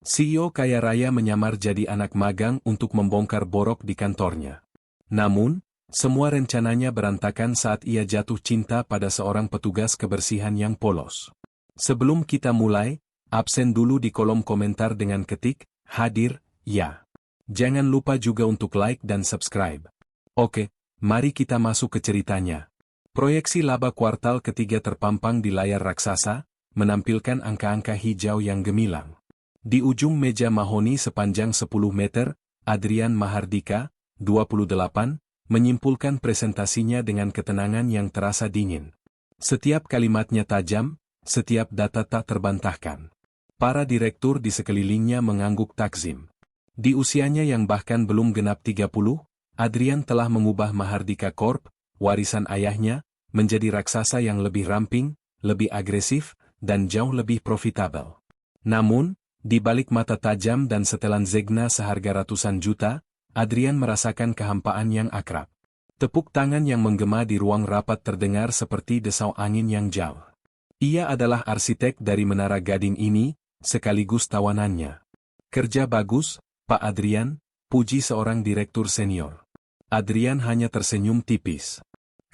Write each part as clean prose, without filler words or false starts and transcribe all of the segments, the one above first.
CEO kaya raya menyamar jadi anak magang untuk membongkar borok di kantornya. Namun, semua rencananya berantakan saat ia jatuh cinta pada seorang petugas kebersihan yang polos. Sebelum kita mulai, absen dulu di kolom komentar dengan ketik, hadir, ya. Jangan lupa juga untuk like dan subscribe. Oke, mari kita masuk ke ceritanya. Proyeksi laba kuartal ketiga terpampang di layar raksasa, menampilkan angka-angka hijau yang gemilang. Di ujung meja mahoni sepanjang 10 meter, Adrian Mahardika, 28, menyimpulkan presentasinya dengan ketenangan yang terasa dingin. Setiap kalimatnya tajam, setiap data tak terbantahkan. Para direktur di sekelilingnya mengangguk takzim. Di usianya yang bahkan belum genap 30, Adrian telah mengubah Mahardika Corp, warisan ayahnya, menjadi raksasa yang lebih ramping, lebih agresif, dan jauh lebih profitabel. Namun, di balik mata tajam dan setelan zegna seharga ratusan juta, Adrian merasakan kehampaan yang akrab. Tepuk tangan yang menggema di ruang rapat terdengar seperti desau angin yang jauh. Ia adalah arsitek dari Menara Gading ini, sekaligus tawanannya. Kerja bagus, Pak Adrian, puji seorang direktur senior. Adrian hanya tersenyum tipis.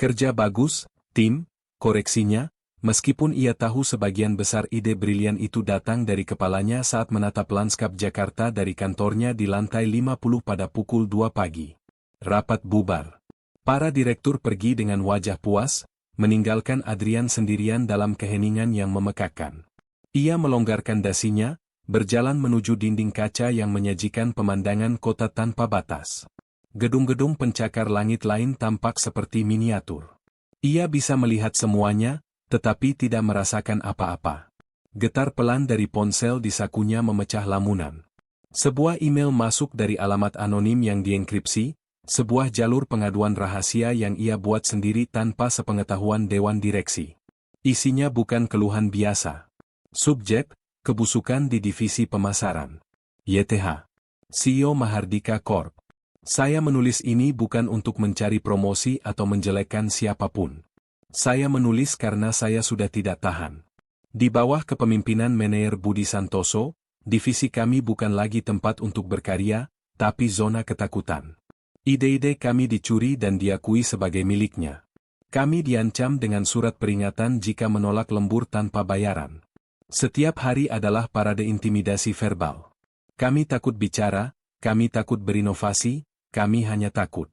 Kerja bagus, tim, koreksinya. Meskipun ia tahu sebagian besar ide brilian itu datang dari kepalanya saat menatap lanskap Jakarta dari kantornya di lantai 50 pada pukul 2 pagi. Rapat bubar. Para direktur pergi dengan wajah puas, meninggalkan Adrian sendirian dalam keheningan yang memekakkan. Ia melonggarkan dasinya, berjalan menuju dinding kaca yang menyajikan pemandangan kota tanpa batas. Gedung-gedung pencakar langit lain tampak seperti miniatur. Ia bisa melihat semuanya, tetapi tidak merasakan apa-apa. Getar pelan dari ponsel di sakunya memecah lamunan. Sebuah email masuk dari alamat anonim yang dienkripsi, sebuah jalur pengaduan rahasia yang ia buat sendiri tanpa sepengetahuan dewan direksi. Isinya bukan keluhan biasa. Subjek, kebusukan di divisi pemasaran. YTH. CEO Mahardika Corp. Saya menulis ini bukan untuk mencari promosi atau menjelekkan siapapun. Saya menulis karena saya sudah tidak tahan. Di bawah kepemimpinan Manajer Budi Santoso, divisi kami bukan lagi tempat untuk berkarya, tapi zona ketakutan. Ide-ide kami dicuri dan diakui sebagai miliknya. Kami diancam dengan surat peringatan jika menolak lembur tanpa bayaran. Setiap hari adalah parade intimidasi verbal. Kami takut bicara, kami takut berinovasi, kami hanya takut.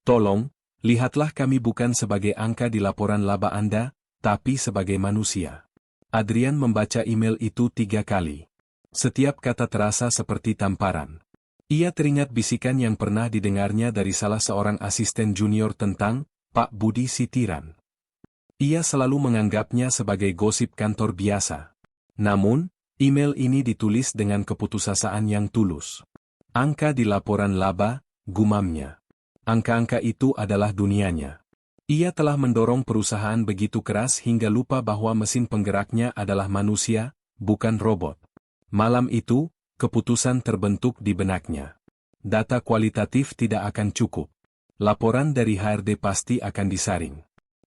Tolong, lihatlah kami bukan sebagai angka di laporan laba Anda, tapi sebagai manusia. Adrian membaca email itu 3 kali. Setiap kata terasa seperti tamparan. Ia teringat bisikan yang pernah didengarnya dari salah seorang asisten junior tentang Pak Budi Sitiran. Ia selalu menganggapnya sebagai gosip kantor biasa. Namun, email ini ditulis dengan keputusasaan yang tulus. Angka di laporan laba, gumamnya. Angka-angka itu adalah dunianya. Ia telah mendorong perusahaan begitu keras hingga lupa bahwa mesin penggeraknya adalah manusia, bukan robot. Malam itu, keputusan terbentuk di benaknya. Data kualitatif tidak akan cukup. Laporan dari HRD pasti akan disaring.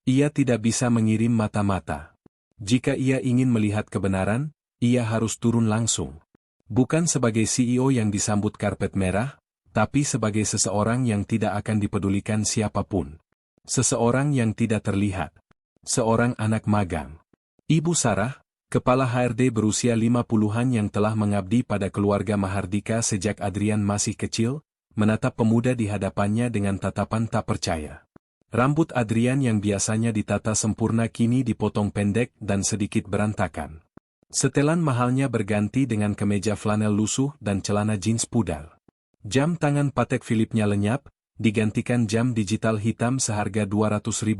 Ia tidak bisa mengirim mata-mata. Jika ia ingin melihat kebenaran, ia harus turun langsung. Bukan sebagai CEO yang disambut karpet merah, tapi sebagai seseorang yang tidak akan dipedulikan siapapun. Seseorang yang tidak terlihat. Seorang anak magang. Ibu Sarah, kepala HRD berusia 50-an yang telah mengabdi pada keluarga Mahardika sejak Adrian masih kecil, menatap pemuda di hadapannya dengan tatapan tak percaya. Rambut Adrian yang biasanya ditata sempurna kini dipotong pendek dan sedikit berantakan. Setelan mahalnya berganti dengan kemeja flanel lusuh dan celana jeans pudar. Jam tangan Patek Philippe-nya lenyap, digantikan jam digital hitam seharga Rp200.000.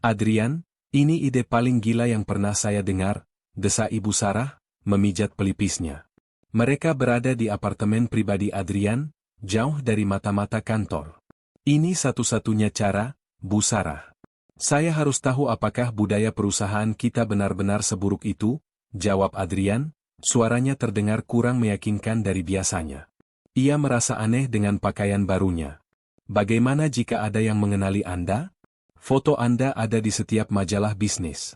Adrian, ini ide paling gila yang pernah saya dengar, desa Ibu Sarah, memijat pelipisnya. Mereka berada di apartemen pribadi Adrian, jauh dari mata-mata kantor. Ini satu-satunya cara, Bu Sarah. Saya harus tahu apakah budaya perusahaan kita benar-benar seburuk itu, jawab Adrian, suaranya terdengar kurang meyakinkan dari biasanya. Ia merasa aneh dengan pakaian barunya. Bagaimana jika ada yang mengenali Anda? Foto Anda ada di setiap majalah bisnis.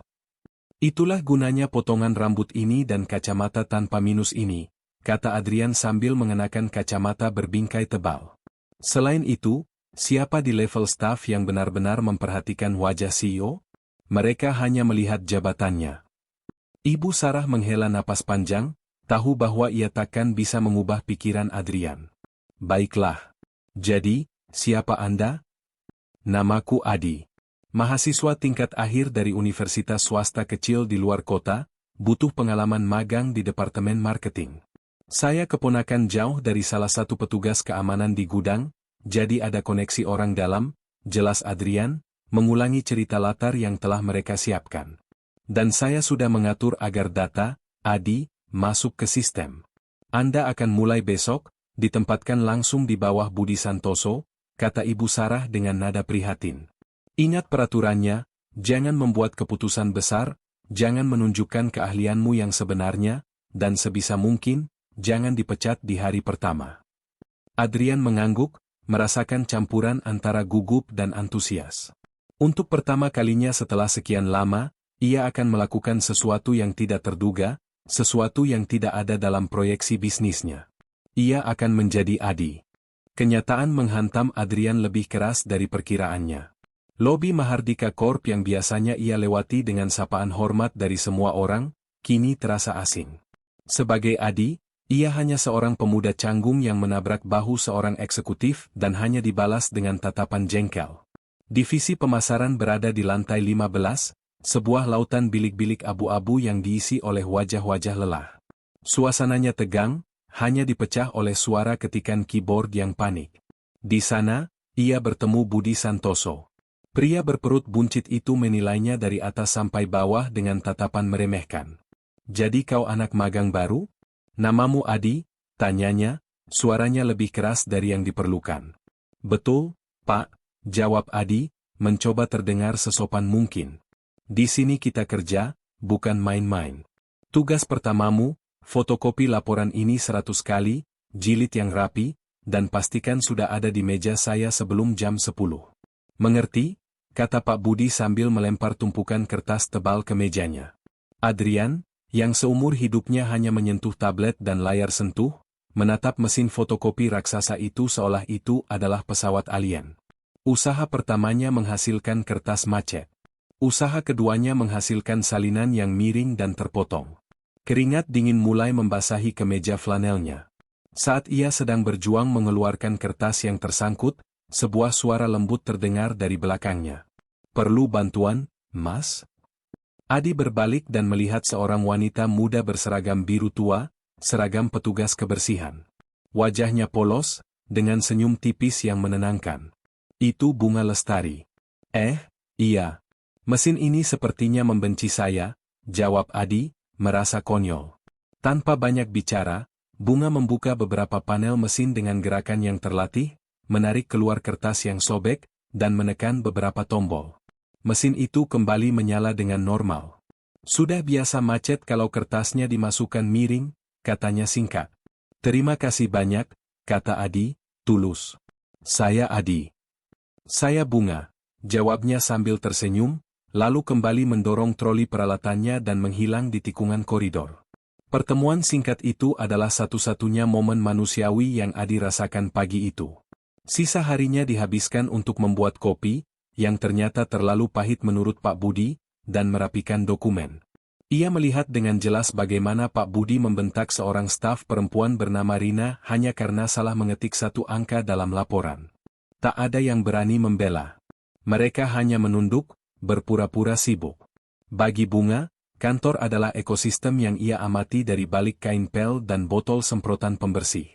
Itulah gunanya potongan rambut ini dan kacamata tanpa minus ini, kata Adrian sambil mengenakan kacamata berbingkai tebal. Selain itu, siapa di level staf yang benar-benar memperhatikan wajah CEO? Mereka hanya melihat jabatannya. Ibu Sarah menghela napas panjang, tahu bahwa ia takkan bisa mengubah pikiran Adrian. Baiklah. Jadi, siapa Anda? Namaku Adi. Mahasiswa tingkat akhir dari universitas swasta kecil di luar kota, butuh pengalaman magang di departemen marketing. Saya keponakan jauh dari salah satu petugas keamanan di gudang, jadi ada koneksi orang dalam, jelas Adrian, mengulangi cerita latar yang telah mereka siapkan. Dan saya sudah mengatur agar data, Adi, masuk ke sistem. Anda akan mulai besok, ditempatkan langsung di bawah Budi Santoso, kata Ibu Sarah dengan nada prihatin. Ingat peraturannya, jangan membuat keputusan besar, jangan menunjukkan keahlianmu yang sebenarnya, dan sebisa mungkin, jangan dipecat di hari pertama. Adrian mengangguk, merasakan campuran antara gugup dan antusias. Untuk pertama kalinya setelah sekian lama, ia akan melakukan sesuatu yang tidak terduga, sesuatu yang tidak ada dalam proyeksi bisnisnya. Ia akan menjadi Adi. Kenyataan menghantam Adrian lebih keras dari perkiraannya. Lobi Mahardika Corp yang biasanya ia lewati dengan sapaan hormat dari semua orang, kini terasa asing. Sebagai Adi, ia hanya seorang pemuda canggung yang menabrak bahu seorang eksekutif dan hanya dibalas dengan tatapan jengkel. Divisi pemasaran berada di lantai 15, sebuah lautan bilik-bilik abu-abu yang diisi oleh wajah-wajah lelah. Suasananya tegang, hanya dipecah oleh suara ketikan keyboard yang panik. Di sana, ia bertemu Budi Santoso. Pria berperut buncit itu menilainya dari atas sampai bawah dengan tatapan meremehkan. Jadi kau anak magang baru? Namamu Adi? Tanyanya, suaranya lebih keras dari yang diperlukan. Betul, Pak, jawab Adi, mencoba terdengar sesopan mungkin. Di sini kita kerja, bukan main-main. Tugas pertamamu, fotokopi laporan ini 100 kali, jilid yang rapi, dan pastikan sudah ada di meja saya sebelum jam 10. Mengerti? Kata Pak Budi sambil melempar tumpukan kertas tebal ke mejanya. Adrian, yang seumur hidupnya hanya menyentuh tablet dan layar sentuh, menatap mesin fotokopi raksasa itu seolah itu adalah pesawat alien. Usaha pertamanya menghasilkan kertas macet. Usaha keduanya menghasilkan salinan yang miring dan terpotong. Keringat dingin mulai membasahi kemeja flanelnya. Saat ia sedang berjuang mengeluarkan kertas yang tersangkut, sebuah suara lembut terdengar dari belakangnya. Perlu bantuan, Mas? Adi berbalik dan melihat seorang wanita muda berseragam biru tua, seragam petugas kebersihan. Wajahnya polos, dengan senyum tipis yang menenangkan. Itu Bunga Lestari. Iya. Mesin ini sepertinya membenci saya, jawab Adi, merasa konyol. Tanpa banyak bicara, Bunga membuka beberapa panel mesin dengan gerakan yang terlatih, menarik keluar kertas yang sobek, dan menekan beberapa tombol. Mesin itu kembali menyala dengan normal. Sudah biasa macet kalau kertasnya dimasukkan miring, katanya singkat. Terima kasih banyak, kata Adi, tulus. Saya Adi. Saya Bunga, jawabnya sambil tersenyum, lalu kembali mendorong troli peralatannya dan menghilang di tikungan koridor. Pertemuan singkat itu adalah satu-satunya momen manusiawi yang Adi rasakan pagi itu. Sisa harinya dihabiskan untuk membuat kopi, yang ternyata terlalu pahit menurut Pak Budi, dan merapikan dokumen. Ia melihat dengan jelas bagaimana Pak Budi membentak seorang staf perempuan bernama Rina hanya karena salah mengetik satu angka dalam laporan. Tak ada yang berani membela. Mereka hanya menunduk, berpura-pura sibuk. Bagi Bunga, kantor adalah ekosistem yang ia amati dari balik kain pel dan botol semprotan pembersih.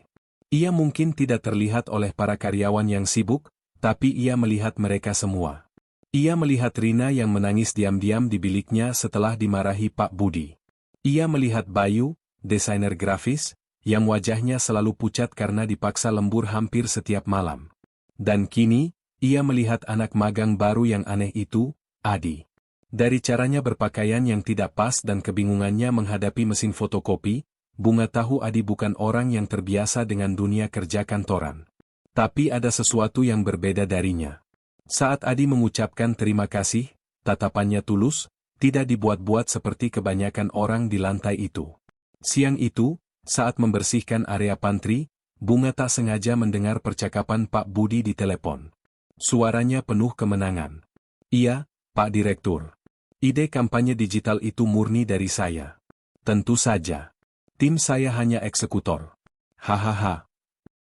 Ia mungkin tidak terlihat oleh para karyawan yang sibuk, tapi ia melihat mereka semua. Ia melihat Rina yang menangis diam-diam di biliknya setelah dimarahi Pak Budi. Ia melihat Bayu, desainer grafis, yang wajahnya selalu pucat karena dipaksa lembur hampir setiap malam. Dan kini, ia melihat anak magang baru yang aneh itu, Adi. Dari caranya berpakaian yang tidak pas dan kebingungannya menghadapi mesin fotokopi, Bunga tahu Adi bukan orang yang terbiasa dengan dunia kerja kantoran. Tapi ada sesuatu yang berbeda darinya. Saat Adi mengucapkan terima kasih, tatapannya tulus, tidak dibuat-buat seperti kebanyakan orang di lantai itu. Siang itu, Saat membersihkan area pantry, Bunga tak sengaja mendengar percakapan Pak Budi di telepon. Suaranya penuh kemenangan. Iya, Pak Direktur. Ide kampanye digital itu murni dari saya. Tentu saja. Tim saya hanya eksekutor. Hahaha.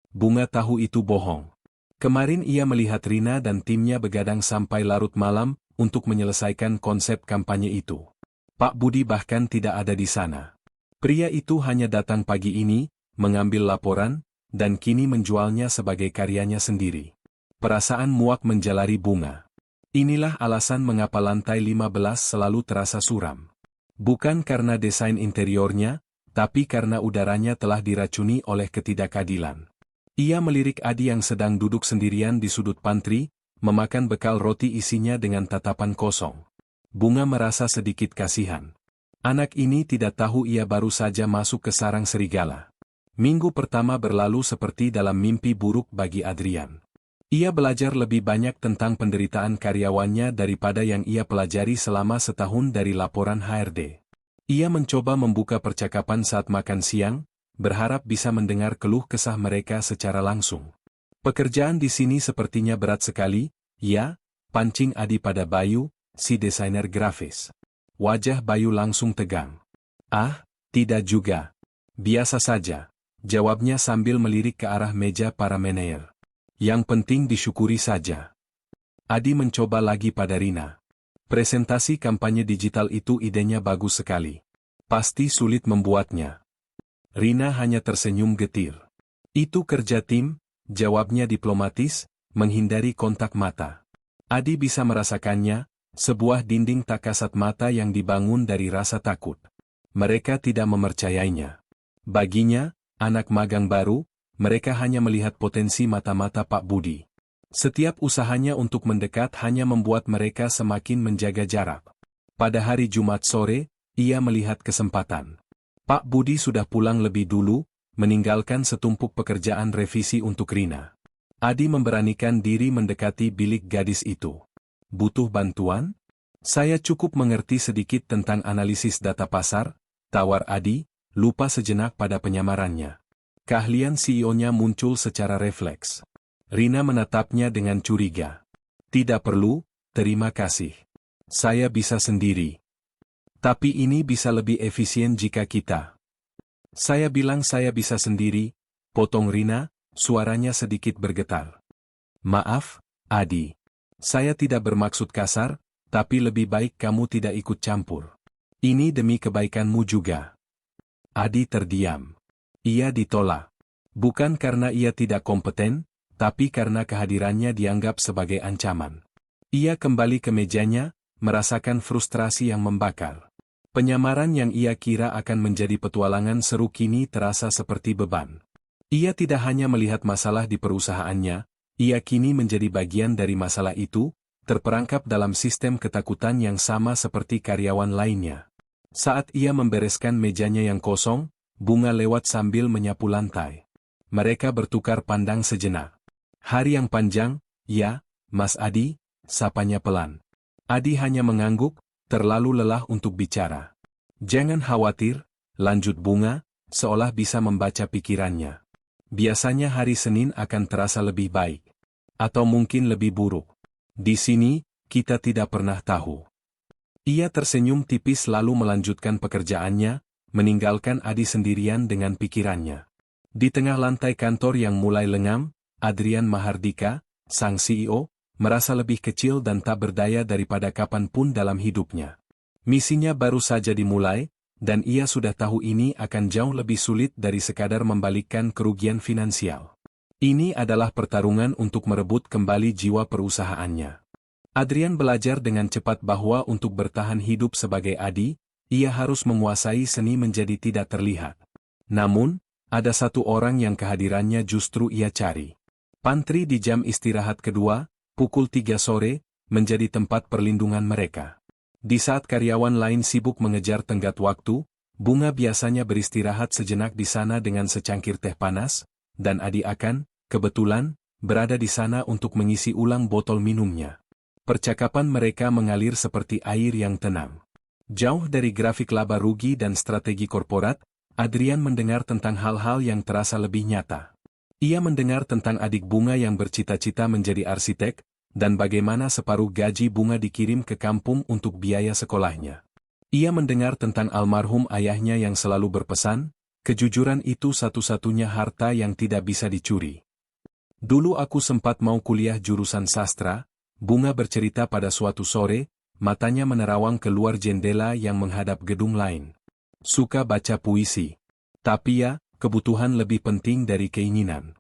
Bunga tahu itu bohong. Kemarin ia melihat Rina dan timnya begadang sampai larut malam untuk menyelesaikan konsep kampanye itu. Pak Budi bahkan tidak ada di sana. Pria itu hanya datang pagi ini, mengambil laporan, dan kini menjualnya sebagai karyanya sendiri. Perasaan muak menjalari Bunga. Inilah alasan mengapa lantai 15 selalu terasa suram. Bukan karena desain interiornya, tapi karena udaranya telah diracuni oleh ketidakadilan. Ia melirik Adi yang sedang duduk sendirian di sudut pantry, memakan bekal roti isinya dengan tatapan kosong. Bunga merasa sedikit kasihan. Anak ini tidak tahu ia baru saja masuk ke sarang serigala. Minggu pertama berlalu seperti dalam mimpi buruk bagi Adrian. Ia belajar lebih banyak tentang penderitaan karyawannya daripada yang ia pelajari selama setahun dari laporan HRD. Ia mencoba membuka percakapan saat makan siang, berharap bisa mendengar keluh kesah mereka secara langsung. Pekerjaan di sini sepertinya berat sekali, ya, pancing Adi pada Bayu, si desainer grafis. Wajah Bayu langsung tegang. Ah, tidak juga. Biasa saja. Jawabnya sambil melirik ke arah meja para manajer. Yang penting disyukuri saja. Adi mencoba lagi pada Rina. Presentasi kampanye digital itu idenya bagus sekali. Pasti sulit membuatnya. Rina hanya tersenyum getir. Itu kerja tim, jawabnya diplomatis, menghindari kontak mata. Adi bisa merasakannya, sebuah dinding tak kasat mata yang dibangun dari rasa takut. Mereka tidak mempercayainya. Baginya, anak magang baru, mereka hanya melihat potensi mata-mata Pak Budi. Setiap usahanya untuk mendekat hanya membuat mereka semakin menjaga jarak. Pada hari Jumat sore, ia melihat kesempatan. Pak Budi sudah pulang lebih dulu, meninggalkan setumpuk pekerjaan revisi untuk Rina. Adi memberanikan diri mendekati bilik gadis itu. Butuh bantuan? Saya cukup mengerti sedikit tentang analisis data pasar, tawar Adi, lupa sejenak pada penyamarannya. Keahlian CEO-nya muncul secara refleks. Rina menatapnya dengan curiga. Tidak perlu, terima kasih. Saya bisa sendiri. Tapi ini bisa lebih efisien jika kita. Saya bilang saya bisa sendiri, potong Rina, suaranya sedikit bergetar. Maaf, Adi. Saya tidak bermaksud kasar, tapi lebih baik kamu tidak ikut campur. Ini demi kebaikanmu juga. Adi terdiam. Ia ditolak. Bukan karena ia tidak kompeten, tapi karena kehadirannya dianggap sebagai ancaman. Ia kembali ke mejanya, merasakan frustrasi yang membakar. Penyamaran yang ia kira akan menjadi petualangan seru kini terasa seperti beban. Ia tidak hanya melihat masalah di perusahaannya, ia kini menjadi bagian dari masalah itu, terperangkap dalam sistem ketakutan yang sama seperti karyawan lainnya. Saat ia membereskan mejanya yang kosong, Bunga lewat sambil menyapu lantai. Mereka bertukar pandang sejenak. Hari yang panjang, ya, Mas Adi, sapanya pelan. Adi hanya mengangguk, terlalu lelah untuk bicara. Jangan khawatir, lanjut Bunga, seolah bisa membaca pikirannya. Biasanya hari Senin akan terasa lebih baik. Atau mungkin lebih buruk. Di sini, kita tidak pernah tahu. Ia tersenyum tipis lalu melanjutkan pekerjaannya, meninggalkan Adi sendirian dengan pikirannya. Di tengah lantai kantor yang mulai lengam, Adrian Mahardika, sang CEO, merasa lebih kecil dan tak berdaya daripada kapanpun dalam hidupnya. Misinya baru saja dimulai, dan ia sudah tahu ini akan jauh lebih sulit dari sekadar membalikkan kerugian finansial. Ini adalah pertarungan untuk merebut kembali jiwa perusahaannya. Adrian belajar dengan cepat bahwa untuk bertahan hidup sebagai Adi, ia harus menguasai seni menjadi tidak terlihat. Namun, ada satu orang yang kehadirannya justru ia cari. Pantry di jam istirahat kedua, pukul 3 sore, menjadi tempat perlindungan mereka. Di saat karyawan lain sibuk mengejar tenggat waktu, Bunga biasanya beristirahat sejenak di sana dengan secangkir teh panas, dan Adi akan, kebetulan, berada di sana untuk mengisi ulang botol minumnya. Percakapan mereka mengalir seperti air yang tenang. Jauh dari grafik laba rugi dan strategi korporat, Adrian mendengar tentang hal-hal yang terasa lebih nyata. Ia mendengar tentang adik Bunga yang bercita-cita menjadi arsitek, dan bagaimana separuh gaji Bunga dikirim ke kampung untuk biaya sekolahnya. Ia mendengar tentang almarhum ayahnya yang selalu berpesan, kejujuran itu satu-satunya harta yang tidak bisa dicuri. Dulu aku sempat mau kuliah jurusan sastra, Bunga bercerita pada suatu sore, matanya menerawang keluar jendela yang menghadap gedung lain. Suka baca puisi. Tapi ya, kebutuhan lebih penting dari keinginan.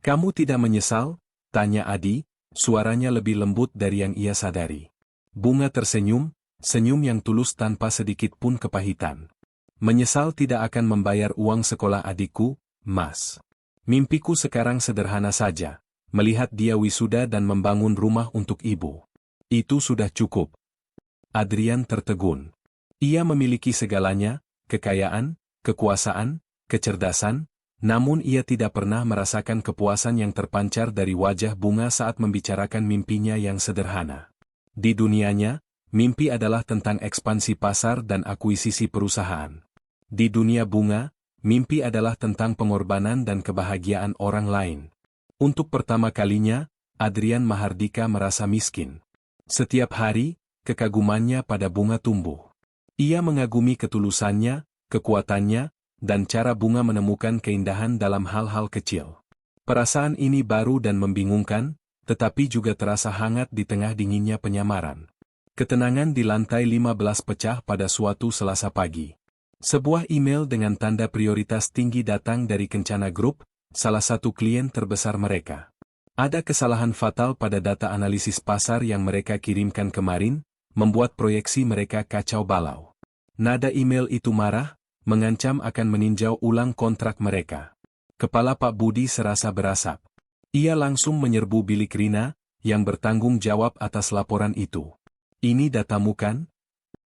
Kamu tidak menyesal? Tanya Adi, suaranya lebih lembut dari yang ia sadari. Bunga tersenyum, senyum yang tulus tanpa sedikit pun kepahitan. Menyesal tidak akan membayar uang sekolah adikku, Mas. Mimpiku sekarang sederhana saja, melihat dia wisuda dan membangun rumah untuk ibu. Itu sudah cukup. Adrian tertegun. Ia memiliki segalanya, kekayaan, kekuasaan, kecerdasan, namun ia tidak pernah merasakan kepuasan yang terpancar dari wajah Bunga saat membicarakan mimpinya yang sederhana. Di dunianya, mimpi adalah tentang ekspansi pasar dan akuisisi perusahaan. Di dunia Bunga, mimpi adalah tentang pengorbanan dan kebahagiaan orang lain. Untuk pertama kalinya, Adrian Mahardika merasa miskin. Setiap hari, kekagumannya pada Bunga tumbuh. Ia mengagumi ketulusannya, kekuatannya, dan cara Bunga menemukan keindahan dalam hal-hal kecil. Perasaan ini baru dan membingungkan, tetapi juga terasa hangat di tengah dinginnya penyamaran. Ketenangan di lantai 15 pecah pada suatu Selasa pagi. Sebuah email dengan tanda prioritas tinggi datang dari Kencana Group, salah satu klien terbesar mereka. Ada kesalahan fatal pada data analisis pasar yang mereka kirimkan kemarin, membuat proyeksi mereka kacau balau. Nada email itu marah, mengancam akan meninjau ulang kontrak mereka. Kepala Pak Budi serasa berasap. Ia langsung menyerbu bilik Rina, yang bertanggung jawab atas laporan itu. Ini datamu kan?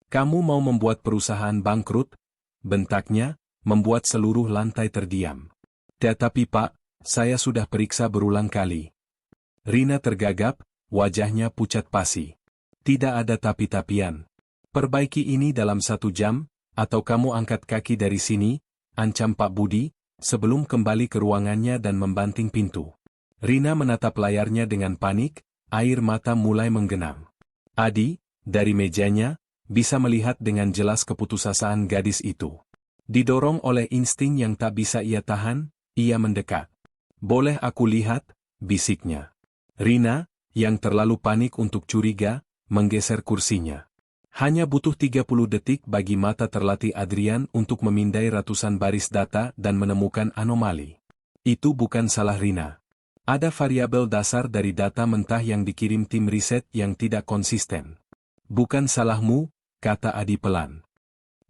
Kamu mau membuat perusahaan bangkrut? Bentaknya, membuat seluruh lantai terdiam. Tetapi Pak, saya sudah periksa berulang kali. Rina tergagap, wajahnya pucat pasi. Tidak ada tapi-tapian. Perbaiki ini dalam 1 jam, atau kamu angkat kaki dari sini, ancam Pak Budi, sebelum kembali ke ruangannya dan membanting pintu. Rina menatap layarnya dengan panik, air mata mulai menggenang. Adi, dari mejanya, bisa melihat dengan jelas keputusasaan gadis itu. Didorong oleh insting yang tak bisa ia tahan, ia mendekat. Boleh aku lihat? Bisiknya. Rina, yang terlalu panik untuk curiga, menggeser kursinya. Hanya butuh 30 detik bagi mata terlatih Adrian untuk memindai ratusan baris data dan menemukan anomali. Itu bukan salah Rina. Ada variabel dasar dari data mentah yang dikirim tim riset yang tidak konsisten. Bukan salahmu, kata Adi pelan.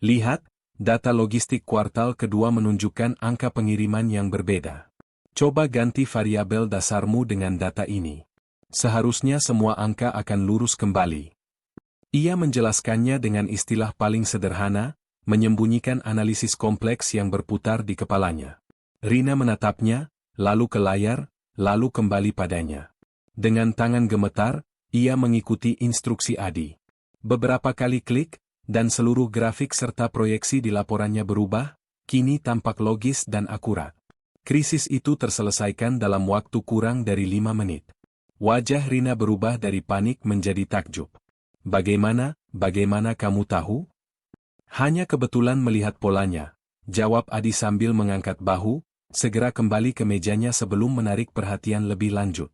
Lihat, data logistik kuartal kedua menunjukkan angka pengiriman yang berbeda. Coba ganti variabel dasarmu dengan data ini. Seharusnya semua angka akan lurus kembali. Ia menjelaskannya dengan istilah paling sederhana, menyembunyikan analisis kompleks yang berputar di kepalanya. Rina menatapnya, lalu ke layar, lalu kembali padanya. Dengan tangan gemetar, ia mengikuti instruksi Adi. Beberapa kali klik, dan seluruh grafik serta proyeksi di laporannya berubah, kini tampak logis dan akurat. Krisis itu terselesaikan dalam waktu kurang dari 5 menit. Wajah Rina berubah dari panik menjadi takjub. Bagaimana kamu tahu? Hanya kebetulan melihat polanya, jawab Adi sambil mengangkat bahu, segera kembali ke mejanya sebelum menarik perhatian lebih lanjut.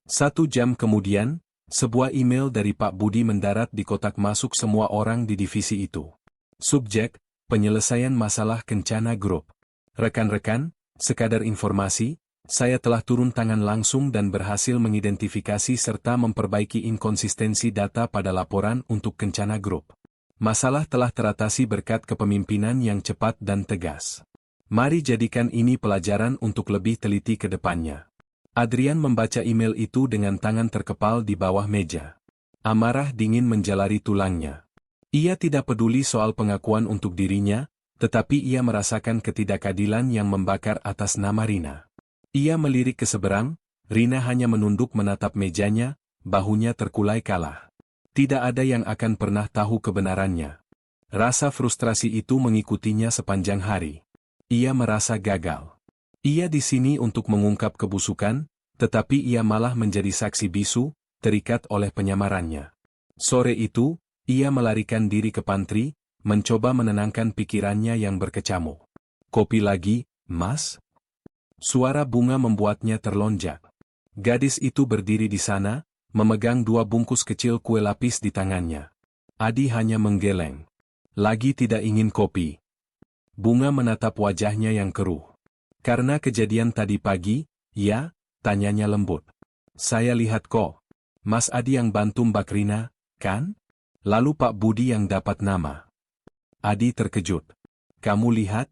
1 jam kemudian, sebuah email dari Pak Budi mendarat di kotak masuk semua orang di divisi itu. Subjek, penyelesaian masalah Kencana Group. Rekan-rekan, sekadar informasi, saya telah turun tangan langsung dan berhasil mengidentifikasi serta memperbaiki inkonsistensi data pada laporan untuk Kencana Group. Masalah telah teratasi berkat kepemimpinan yang cepat dan tegas. Mari jadikan ini pelajaran untuk lebih teliti ke depannya. Adrian membaca email itu dengan tangan terkepal di bawah meja. Amarah dingin menjalari tulangnya. Ia tidak peduli soal pengakuan untuk dirinya, tetapi ia merasakan ketidakadilan yang membakar atas nama Rina. Ia melirik ke seberang, Rina hanya menunduk menatap mejanya, bahunya terkulai kalah. Tidak ada yang akan pernah tahu kebenarannya. Rasa frustrasi itu mengikutinya sepanjang hari. Ia merasa gagal. Ia di sini untuk mengungkap kebusukan, tetapi ia malah menjadi saksi bisu, terikat oleh penyamarannya. Sore itu, ia melarikan diri ke pantry, mencoba menenangkan pikirannya yang berkecamuk. Kopi lagi, Mas? Suara Bunga membuatnya terlonjak. Gadis itu berdiri di sana, memegang 2 bungkus kecil kue lapis di tangannya. Adi hanya menggeleng. Lagi tidak ingin kopi. Bunga menatap wajahnya yang keruh. Karena kejadian tadi pagi, ya, tanyanya lembut. Saya lihat kok. Mas Adi yang bantu Mbak Rina, kan? Lalu Pak Budi yang dapat nama. Adi terkejut. Kamu lihat?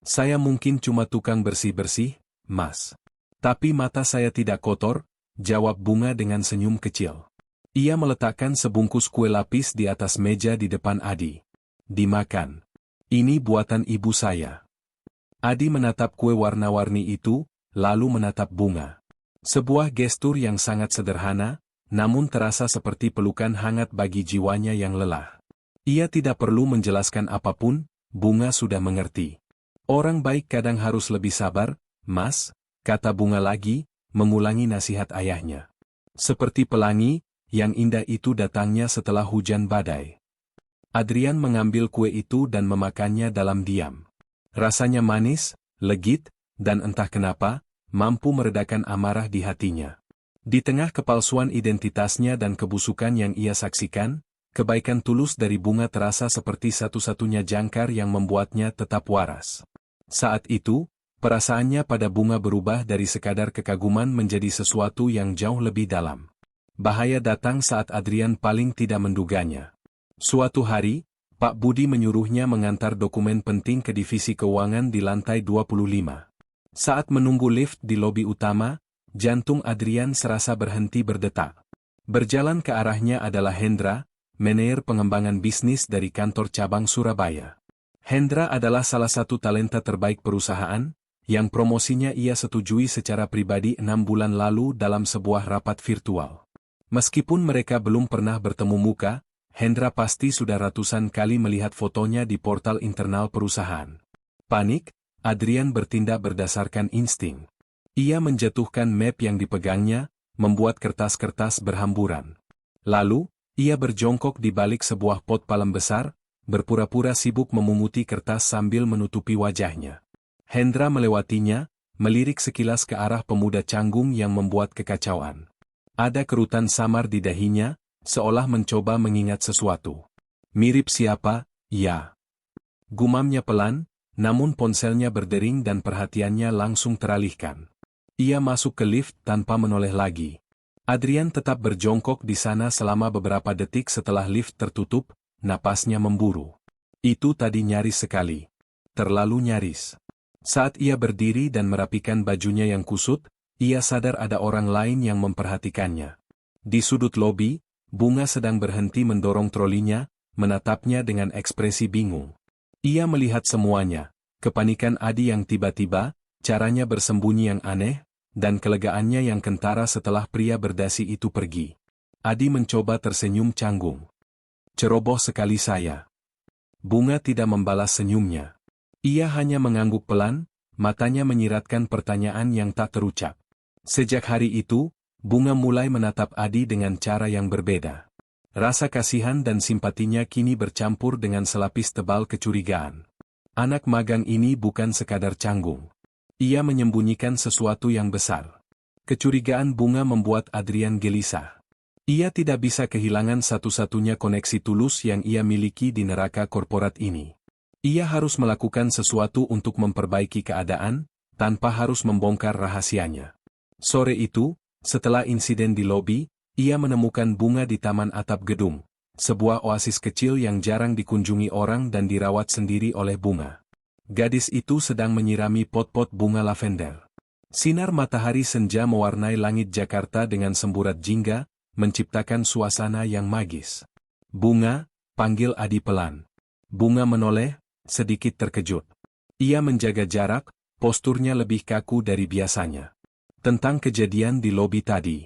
Saya mungkin cuma tukang bersih-bersih, Mas. Tapi mata saya tidak kotor, jawab Bunga dengan senyum kecil. Ia meletakkan sebungkus kue lapis di atas meja di depan Adi. Dimakan. Ini buatan ibu saya. Adi menatap kue warna-warni itu, lalu menatap Bunga. Sebuah gestur yang sangat sederhana, namun terasa seperti pelukan hangat bagi jiwanya yang lelah. Ia tidak perlu menjelaskan apapun, Bunga sudah mengerti. Orang baik kadang harus lebih sabar, Mas, kata Bunga lagi, mengulangi nasihat ayahnya. Seperti pelangi, yang indah itu datangnya setelah hujan badai. Adrian mengambil kue itu dan memakannya dalam diam. Rasanya manis, legit, dan entah kenapa, mampu meredakan amarah di hatinya. Di tengah kepalsuan identitasnya dan kebusukan yang ia saksikan, kebaikan tulus dari Bunga terasa seperti satu-satunya jangkar yang membuatnya tetap waras. Saat itu, perasaannya pada Bunga berubah dari sekadar kekaguman menjadi sesuatu yang jauh lebih dalam. Bahaya datang saat Adrian paling tidak menduganya. Suatu hari, Pak Budi menyuruhnya mengantar dokumen penting ke divisi keuangan di lantai 25. Saat menunggu lift di lobi utama, jantung Adrian serasa berhenti berdetak. Berjalan ke arahnya adalah Hendra, manajer pengembangan bisnis dari kantor cabang Surabaya. Hendra adalah salah satu talenta terbaik perusahaan, yang promosinya ia setujui secara pribadi 6 bulan lalu dalam sebuah rapat virtual. Meskipun mereka belum pernah bertemu muka, Hendra pasti sudah ratusan kali melihat fotonya di portal internal perusahaan. Panik, Adrian bertindak berdasarkan insting. Ia menjatuhkan map yang dipegangnya, membuat kertas-kertas berhamburan. Lalu, ia berjongkok di balik sebuah pot palem besar, berpura-pura sibuk memunguti kertas sambil menutupi wajahnya. Hendra melewatinya, melirik sekilas ke arah pemuda canggung yang membuat kekacauan. Ada kerutan samar di dahinya, seolah mencoba mengingat sesuatu. Mirip siapa, ya? Gumamnya pelan, namun ponselnya berdering dan perhatiannya langsung teralihkan. Ia masuk ke lift tanpa menoleh lagi. Adrian tetap berjongkok di sana selama beberapa detik setelah lift tertutup, napasnya memburu. Itu tadi nyaris sekali. Terlalu nyaris. Saat ia berdiri dan merapikan bajunya yang kusut, ia sadar ada orang lain yang memperhatikannya. Di sudut lobi, Bunga sedang berhenti mendorong trolinya, menatapnya dengan ekspresi bingung. Ia melihat semuanya, kepanikan Adi yang tiba-tiba, caranya bersembunyi yang aneh, dan kelegaannya yang kentara setelah pria berdasi itu pergi. Adi mencoba tersenyum canggung. Ceroboh sekali saya. Bunga tidak membalas senyumnya. Ia hanya mengangguk pelan, matanya menyiratkan pertanyaan yang tak terucap. Sejak hari itu, Bunga mulai menatap Adi dengan cara yang berbeda. Rasa kasihan dan simpatinya kini bercampur dengan selapis tebal kecurigaan. Anak magang ini bukan sekadar canggung. Ia menyembunyikan sesuatu yang besar. Kecurigaan Bunga membuat Adrian gelisah. Ia tidak bisa kehilangan satu-satunya koneksi tulus yang ia miliki di neraka korporat ini. Ia harus melakukan sesuatu untuk memperbaiki keadaan, tanpa harus membongkar rahasianya. Sore itu, setelah insiden di lobi, ia menemukan Bunga di taman atap gedung, sebuah oasis kecil yang jarang dikunjungi orang dan dirawat sendiri oleh Bunga. Gadis itu sedang menyirami pot-pot bunga lavender. Sinar matahari senja mewarnai langit Jakarta dengan semburat jingga, menciptakan suasana yang magis. Bunga, panggil Adi pelan. Bunga menoleh, sedikit terkejut. Ia menjaga jarak, posturnya lebih kaku dari biasanya. Tentang kejadian di lobi tadi.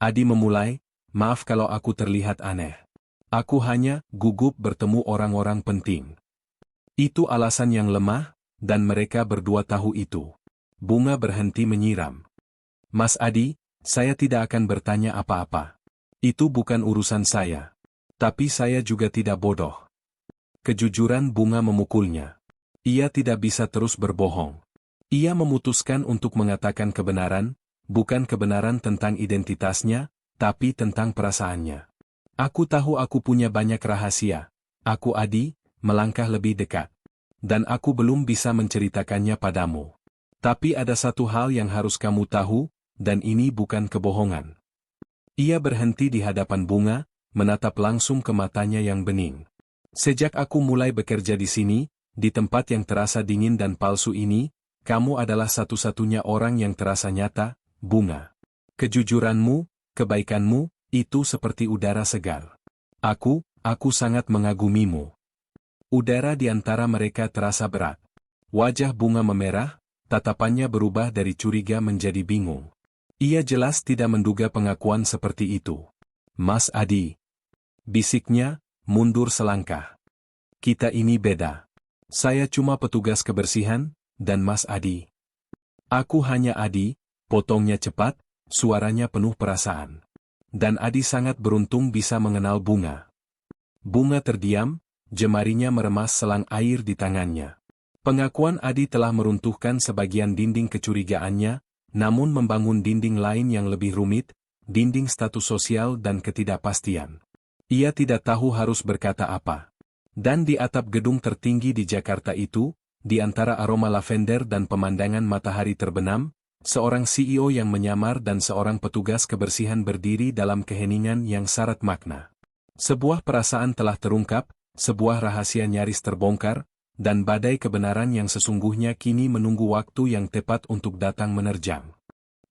Adi memulai, maaf kalau aku terlihat aneh. Aku hanya gugup bertemu orang-orang penting. Itu alasan yang lemah, dan mereka berdua tahu itu. Bunga berhenti menyiram. Mas Adi, saya tidak akan bertanya apa-apa. Itu bukan urusan saya. Tapi saya juga tidak bodoh. Kejujuran Bunga memukulnya. Ia tidak bisa terus berbohong. Ia memutuskan untuk mengatakan kebenaran, bukan kebenaran tentang identitasnya, tapi tentang perasaannya. Aku tahu aku punya banyak rahasia. Aku Adi, melangkah lebih dekat. Dan aku belum bisa menceritakannya padamu. Tapi ada satu hal yang harus kamu tahu, dan ini bukan kebohongan. Ia berhenti di hadapan Bunga, menatap langsung ke matanya yang bening. Sejak aku mulai bekerja di sini, di tempat yang terasa dingin dan palsu ini, kamu adalah satu-satunya orang yang terasa nyata, Bunga. Kejujuranmu, kebaikanmu, itu seperti udara segar. Aku sangat mengagumimu. Udara di antara mereka terasa berat. Wajah Bunga memerah, tatapannya berubah dari curiga menjadi bingung. Ia jelas tidak menduga pengakuan seperti itu. Mas Adi. Bisiknya, mundur selangkah. Kita ini beda. Saya cuma petugas kebersihan, dan Mas Adi. Aku hanya Adi, potongnya cepat, suaranya penuh perasaan. Dan Adi sangat beruntung bisa mengenal Bunga. Bunga terdiam, jemarinya meremas selang air di tangannya. Pengakuan Adi telah meruntuhkan sebagian dinding kecurigaannya, namun membangun dinding lain yang lebih rumit, dinding status sosial dan ketidakpastian. Ia tidak tahu harus berkata apa. Dan di atap gedung tertinggi di Jakarta itu, di antara aroma lavender dan pemandangan matahari terbenam, seorang CEO yang menyamar dan seorang petugas kebersihan berdiri dalam keheningan yang syarat makna. Sebuah perasaan telah terungkap, sebuah rahasia nyaris terbongkar, dan badai kebenaran yang sesungguhnya kini menunggu waktu yang tepat untuk datang menerjang.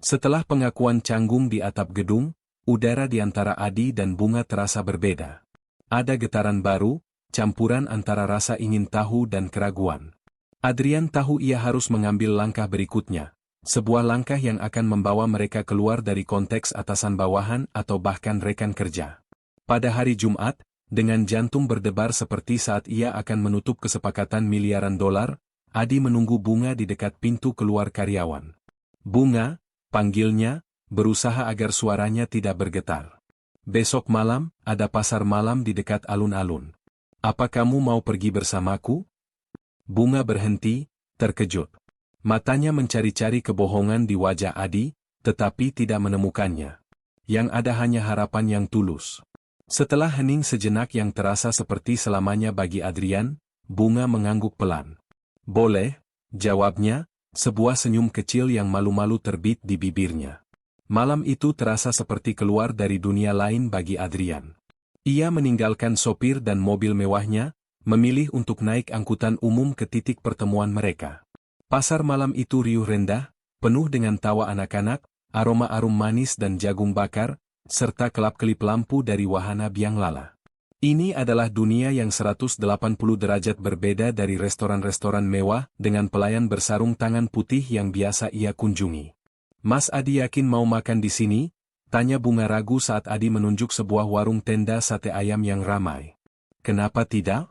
Setelah pengakuan canggung di atap gedung, udara di antara Adi dan Bunga terasa berbeda. Ada getaran baru, campuran antara rasa ingin tahu dan keraguan. Adrian tahu ia harus mengambil langkah berikutnya, sebuah langkah yang akan membawa mereka keluar dari konteks atasan bawahan atau bahkan rekan kerja. Pada hari Jumat, dengan jantung berdebar seperti saat ia akan menutup kesepakatan miliaran dolar, Adi menunggu Bunga di dekat pintu keluar karyawan. Bunga, panggilnya, berusaha agar suaranya tidak bergetar. Besok malam, ada pasar malam di dekat alun-alun. Apa kamu mau pergi bersamaku? Bunga berhenti, terkejut. Matanya mencari-cari kebohongan di wajah Adi, tetapi tidak menemukannya. Yang ada hanya harapan yang tulus. Setelah hening sejenak yang terasa seperti selamanya bagi Adrian, Bunga mengangguk pelan. Boleh, jawabnya, sebuah senyum kecil yang malu-malu terbit di bibirnya. Malam itu terasa seperti keluar dari dunia lain bagi Adrian. Ia meninggalkan sopir dan mobil mewahnya, memilih untuk naik angkutan umum ke titik pertemuan mereka. Pasar malam itu riuh rendah, penuh dengan tawa anak-anak, aroma arum manis dan jagung bakar, serta kelap-kelip lampu dari wahana biang lala. Ini adalah dunia yang 180 derajat berbeda dari restoran-restoran mewah dengan pelayan bersarung tangan putih yang biasa ia kunjungi. Mas Adi yakin mau makan di sini? Tanya Bunga ragu saat Adi menunjuk sebuah warung tenda sate ayam yang ramai. Kenapa tidak?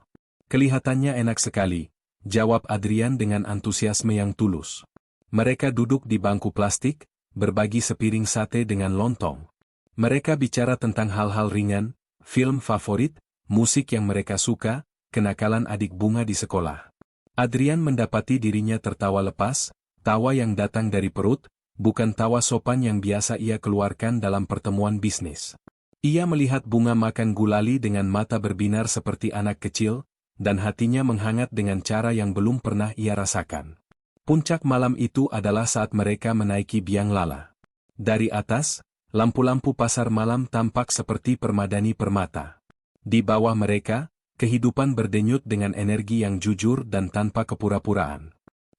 Kelihatannya enak sekali, jawab Adrian dengan antusiasme yang tulus. Mereka duduk di bangku plastik, berbagi sepiring sate dengan lontong. Mereka bicara tentang hal-hal ringan, film favorit, musik yang mereka suka, kenakalan adik Bunga di sekolah. Adrian mendapati dirinya tertawa lepas, tawa yang datang dari perut, bukan tawa sopan yang biasa ia keluarkan dalam pertemuan bisnis. Ia melihat Bunga makan gulali dengan mata berbinar seperti anak kecil, dan hatinya menghangat dengan cara yang belum pernah ia rasakan. Puncak malam itu adalah saat mereka menaiki biang lala. Dari atas, lampu-lampu pasar malam tampak seperti permadani permata. Di bawah mereka, kehidupan berdenyut dengan energi yang jujur dan tanpa kepura-puraan.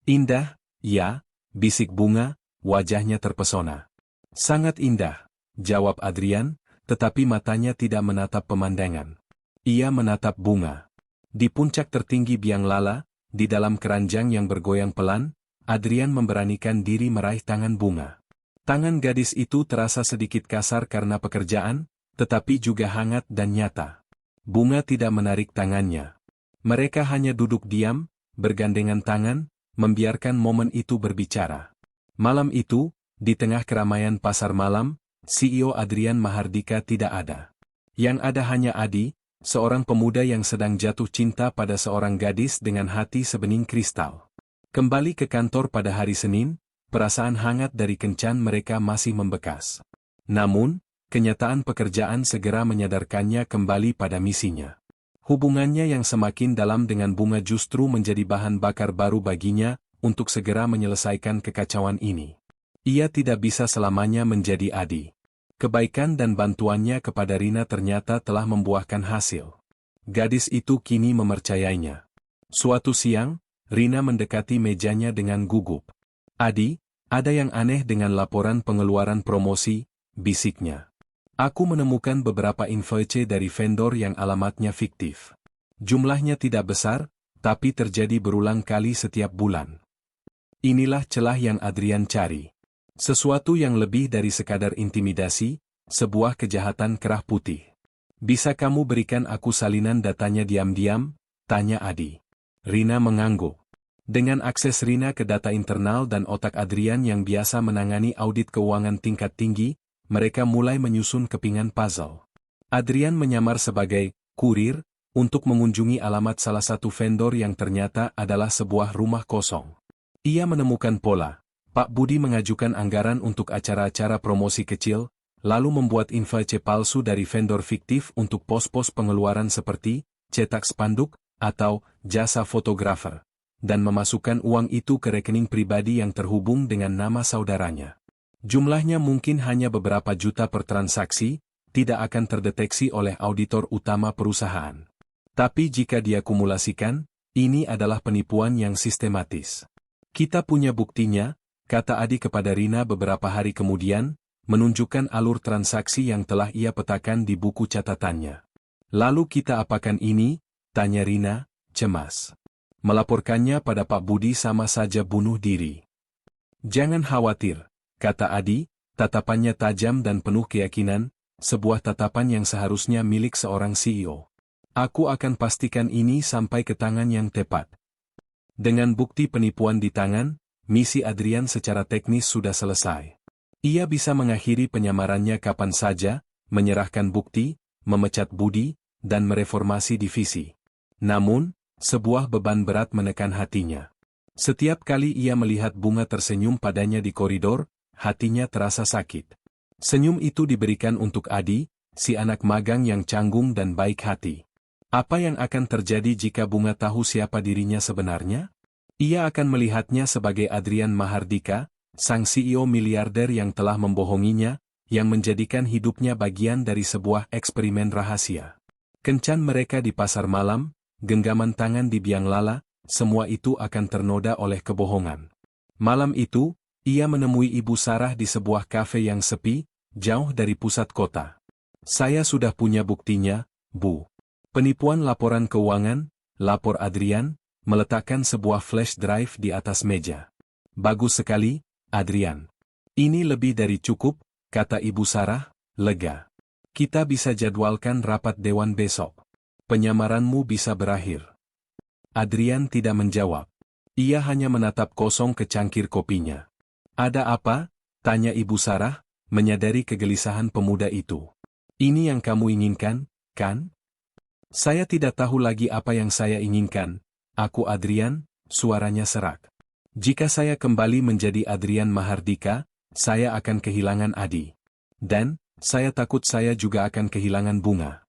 Indah, ya, bisik Bunga, wajahnya terpesona. Sangat indah, jawab Adrian, tetapi matanya tidak menatap pemandangan. Ia menatap Bunga. Di puncak tertinggi biang lala, di dalam keranjang yang bergoyang pelan, Adrian memberanikan diri meraih tangan Bunga. Tangan gadis itu terasa sedikit kasar karena pekerjaan, tetapi juga hangat dan nyata. Bunga tidak menarik tangannya. Mereka hanya duduk diam, bergandengan tangan, membiarkan momen itu berbicara. Malam itu, di tengah keramaian pasar malam, CEO Adrian Mahardika tidak ada. Yang ada hanya Adi, seorang pemuda yang sedang jatuh cinta pada seorang gadis dengan hati sebening kristal. Kembali ke kantor pada hari Senin, perasaan hangat dari kencan mereka masih membekas. Namun, kenyataan pekerjaan segera menyadarkannya kembali pada misinya. Hubungannya yang semakin dalam dengan Bunga justru menjadi bahan bakar baru baginya untuk segera menyelesaikan kekacauan ini. Ia tidak bisa selamanya menjadi Adi. Kebaikan dan bantuannya kepada Rina ternyata telah membuahkan hasil. Gadis itu kini mempercayainya. Suatu siang, Rina mendekati mejanya dengan gugup. "Adi, ada yang aneh dengan laporan pengeluaran promosi," bisiknya. "Aku menemukan beberapa invoice dari vendor yang alamatnya fiktif. Jumlahnya tidak besar, tapi terjadi berulang kali setiap bulan." Inilah celah yang Adrian cari. Sesuatu yang lebih dari sekadar intimidasi, sebuah kejahatan kerah putih. "Bisa kamu berikan aku salinan datanya diam-diam?" tanya Adi. Rina mengangguk. Dengan akses Rina ke data internal dan otak Adrian yang biasa menangani audit keuangan tingkat tinggi, mereka mulai menyusun kepingan puzzle. Adrian menyamar sebagai kurir untuk mengunjungi alamat salah satu vendor yang ternyata adalah sebuah rumah kosong. Ia menemukan pola. Pak Budi mengajukan anggaran untuk acara-acara promosi kecil, lalu membuat invoice palsu dari vendor fiktif untuk pos-pos pengeluaran seperti cetak spanduk atau jasa fotografer, dan memasukkan uang itu ke rekening pribadi yang terhubung dengan nama saudaranya. Jumlahnya mungkin hanya beberapa juta per transaksi, tidak akan terdeteksi oleh auditor utama perusahaan. Tapi jika diakumulasikan, ini adalah penipuan yang sistematis. "Kita punya buktinya," kata Adi kepada Rina beberapa hari kemudian, menunjukkan alur transaksi yang telah ia petakan di buku catatannya. "Lalu kita apakan ini?" tanya Rina, cemas. "Melaporkannya pada Pak Budi sama saja bunuh diri." "Jangan khawatir," kata Adi, tatapannya tajam dan penuh keyakinan, sebuah tatapan yang seharusnya milik seorang CEO. "Aku akan pastikan ini sampai ke tangan yang tepat." Dengan bukti penipuan di tangan, misi Adrian secara teknis sudah selesai. Ia bisa mengakhiri penyamarannya kapan saja, menyerahkan bukti, memecat Budi, dan mereformasi divisi. Namun, sebuah beban berat menekan hatinya. Setiap kali ia melihat Bunga tersenyum padanya di koridor, hatinya terasa sakit. Senyum itu diberikan untuk Adi, si anak magang yang canggung dan baik hati. Apa yang akan terjadi jika Bunga tahu siapa dirinya sebenarnya? Ia akan melihatnya sebagai Adrian Mahardika, sang CEO miliarder yang telah membohonginya, yang menjadikan hidupnya bagian dari sebuah eksperimen rahasia. Kencan mereka di pasar malam, genggaman tangan di biang lala, semua itu akan ternoda oleh kebohongan. Malam itu, ia menemui Ibu Sarah di sebuah kafe yang sepi, jauh dari pusat kota. "Saya sudah punya buktinya, Bu." Penipuan laporan keuangan, lapor Adrian, meletakkan sebuah flash drive di atas meja. "Bagus sekali, Adrian. Ini lebih dari cukup," kata Ibu Sarah, lega. "Kita bisa jadwalkan rapat dewan besok. Penyamaranmu bisa berakhir." Adrian tidak menjawab. Ia hanya menatap kosong ke cangkir kopinya. "Ada apa?" tanya Ibu Sarah, menyadari kegelisahan pemuda itu. "Ini yang kamu inginkan, kan?" "Saya tidak tahu lagi apa yang saya inginkan. Aku Adrian," suaranya serak. "Jika saya kembali menjadi Adrian Mahardika, saya akan kehilangan Adi. Dan, saya takut saya juga akan kehilangan Bunga."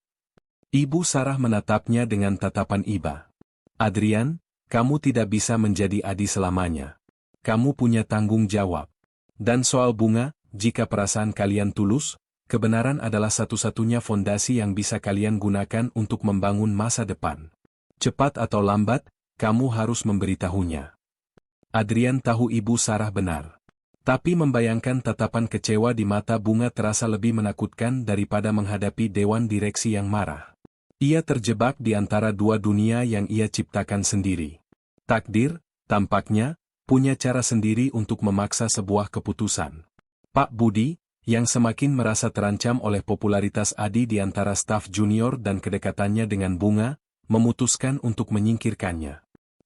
Ibu Sarah menatapnya dengan tatapan iba. "Adrian, kamu tidak bisa menjadi Adi selamanya. Kamu punya tanggung jawab. Dan soal Bunga, jika perasaan kalian tulus, kebenaran adalah satu-satunya fondasi yang bisa kalian gunakan untuk membangun masa depan. Cepat atau lambat, kamu harus memberitahunya." Adrian tahu Ibu Sarah benar. Tapi membayangkan tatapan kecewa di mata Bunga terasa lebih menakutkan daripada menghadapi dewan direksi yang marah. Ia terjebak di antara dua dunia yang ia ciptakan sendiri. Takdir, tampaknya, punya cara sendiri untuk memaksa sebuah keputusan. "Pak Budi," yang semakin merasa terancam oleh popularitas Adi di antara staf junior dan kedekatannya dengan Bunga, memutuskan untuk menyingkirkannya.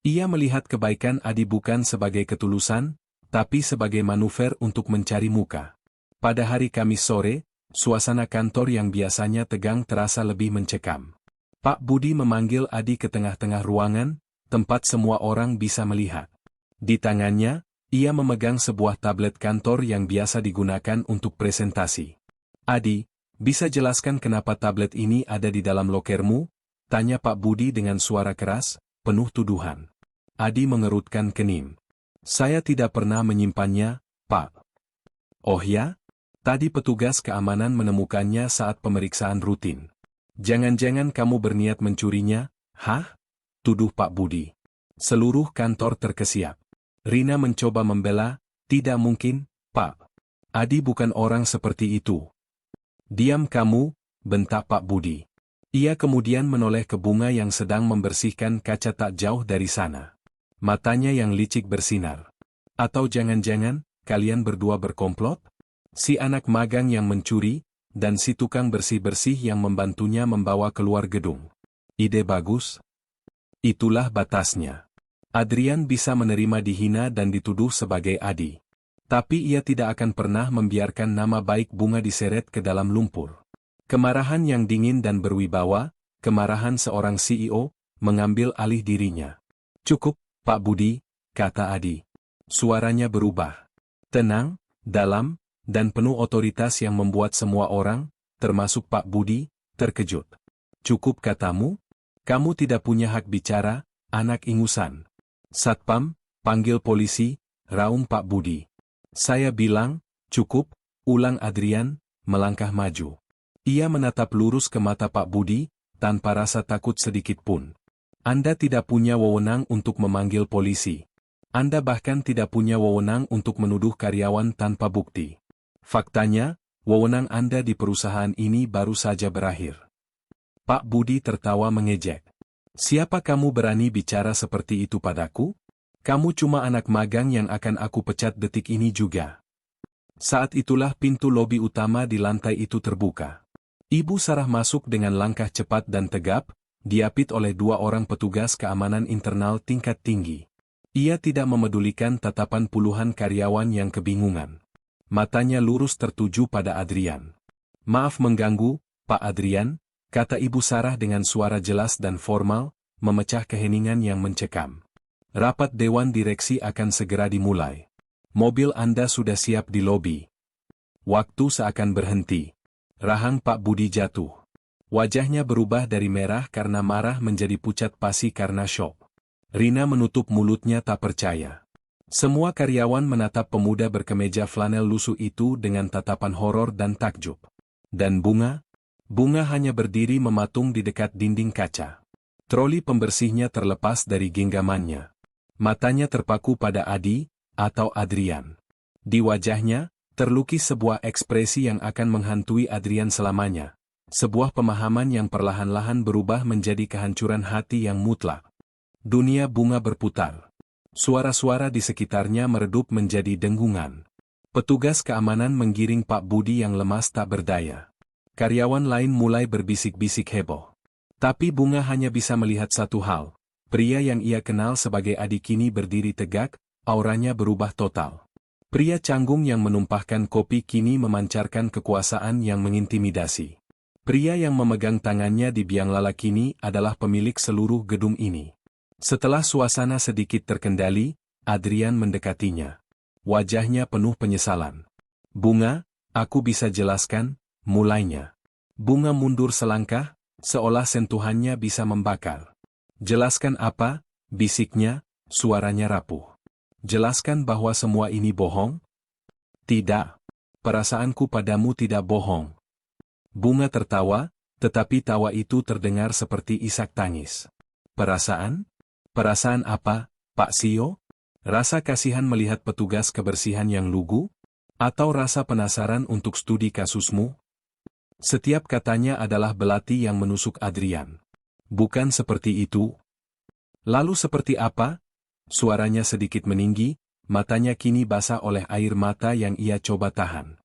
Ia melihat kebaikan Adi bukan sebagai ketulusan, tapi sebagai manuver untuk mencari muka. Pada hari Kamis sore, suasana kantor yang biasanya tegang terasa lebih mencekam. Pak Budi memanggil Adi ke tengah-tengah ruangan, tempat semua orang bisa melihat. Di tangannya, ia memegang sebuah tablet kantor yang biasa digunakan untuk presentasi. "Adi, bisa jelaskan kenapa tablet ini ada di dalam lokermu?" tanya Pak Budi dengan suara keras, penuh tuduhan. Adi mengerutkan kening. "Saya tidak pernah menyimpannya, Pak." "Oh ya? Tadi petugas keamanan menemukannya saat pemeriksaan rutin. Jangan-jangan kamu berniat mencurinya, hah?" tuduh Pak Budi. Seluruh kantor terkesiap. Rina mencoba membela, "Tidak mungkin, Pak. Adi bukan orang seperti itu." "Diam kamu," bentak Pak Budi. Ia kemudian menoleh ke Bunga yang sedang membersihkan kaca tak jauh dari sana. Matanya yang licik bersinar. "Atau jangan-jangan, kalian berdua berkomplot? Si anak magang yang mencuri, dan si tukang bersih-bersih yang membantunya membawa keluar gedung. Ide bagus. Itulah batasnya. Adrian bisa menerima dihina dan dituduh sebagai Adi. Tapi ia tidak akan pernah membiarkan nama baik Bunga diseret ke dalam lumpur." Kemarahan yang dingin dan berwibawa, kemarahan seorang CEO, mengambil alih dirinya. "Cukup, Pak Budi," kata Adi. Suaranya berubah. Tenang, dalam, dan penuh otoritas yang membuat semua orang, termasuk Pak Budi, terkejut. "Cukup katamu? Kamu tidak punya hak bicara, anak ingusan." "Satpam, panggil polisi," raung Pak Budi. "Saya bilang, cukup," ulang Adrian, melangkah maju. Ia menatap lurus ke mata Pak Budi, tanpa rasa takut sedikit pun. "Anda tidak punya wewenang untuk memanggil polisi. Anda bahkan tidak punya wewenang untuk menuduh karyawan tanpa bukti. Faktanya, wewenang Anda di perusahaan ini baru saja berakhir." Pak Budi tertawa mengejek. "Siapa kamu berani bicara seperti itu padaku? Kamu cuma anak magang yang akan aku pecat detik ini juga." Saat itulah pintu lobi utama di lantai itu terbuka. Ibu Sarah masuk dengan langkah cepat dan tegap, diapit oleh 2 orang petugas keamanan internal tingkat tinggi. Ia tidak memedulikan tatapan puluhan karyawan yang kebingungan. Matanya lurus tertuju pada Adrian. "Maaf mengganggu, Pak Adrian," kata Ibu Sarah dengan suara jelas dan formal, memecah keheningan yang mencekam. "Rapat Dewan Direksi akan segera dimulai. Mobil Anda sudah siap di lobi." Waktu seakan berhenti. Rahang Pak Budi jatuh. Wajahnya berubah dari merah karena marah menjadi pucat pasi karena syok. Rina menutup mulutnya tak percaya. Semua karyawan menatap pemuda berkemeja flanel lusuh itu dengan tatapan horor dan takjub. Dan Bunga? Bunga hanya berdiri mematung di dekat dinding kaca. Troli pembersihnya terlepas dari genggamannya. Matanya terpaku pada Adi, atau Adrian. Di wajahnya, terlukis sebuah ekspresi yang akan menghantui Adrian selamanya. Sebuah pemahaman yang perlahan-lahan berubah menjadi kehancuran hati yang mutlak. Dunia Bunga berputar. Suara-suara di sekitarnya meredup menjadi dengungan. Petugas keamanan menggiring Pak Budi yang lemas tak berdaya. Karyawan lain mulai berbisik-bisik heboh. Tapi Bunga hanya bisa melihat satu hal. Pria yang ia kenal sebagai Adi kini berdiri tegak, auranya berubah total. Pria canggung yang menumpahkan kopi kini memancarkan kekuasaan yang mengintimidasi. Pria yang memegang tangannya di biang lala kini adalah pemilik seluruh gedung ini. Setelah suasana sedikit terkendali, Adrian mendekatinya. Wajahnya penuh penyesalan. "Bunga, aku bisa jelaskan," mulainya. Bunga mundur selangkah, seolah sentuhannya bisa membakar. "Jelaskan apa?" bisiknya, suaranya rapuh. "Jelaskan bahwa semua ini bohong?" "Tidak. Perasaanku padamu tidak bohong." Bunga tertawa, tetapi tawa itu terdengar seperti isak tangis. "Perasaan? Perasaan apa, Pak Sio? Rasa kasihan melihat petugas kebersihan yang lugu? Atau rasa penasaran untuk studi kasusmu?" Setiap katanya adalah belati yang menusuk Adrian. "Bukan seperti itu." "Lalu seperti apa?" Suaranya sedikit meninggi, matanya kini basah oleh air mata yang ia coba tahan.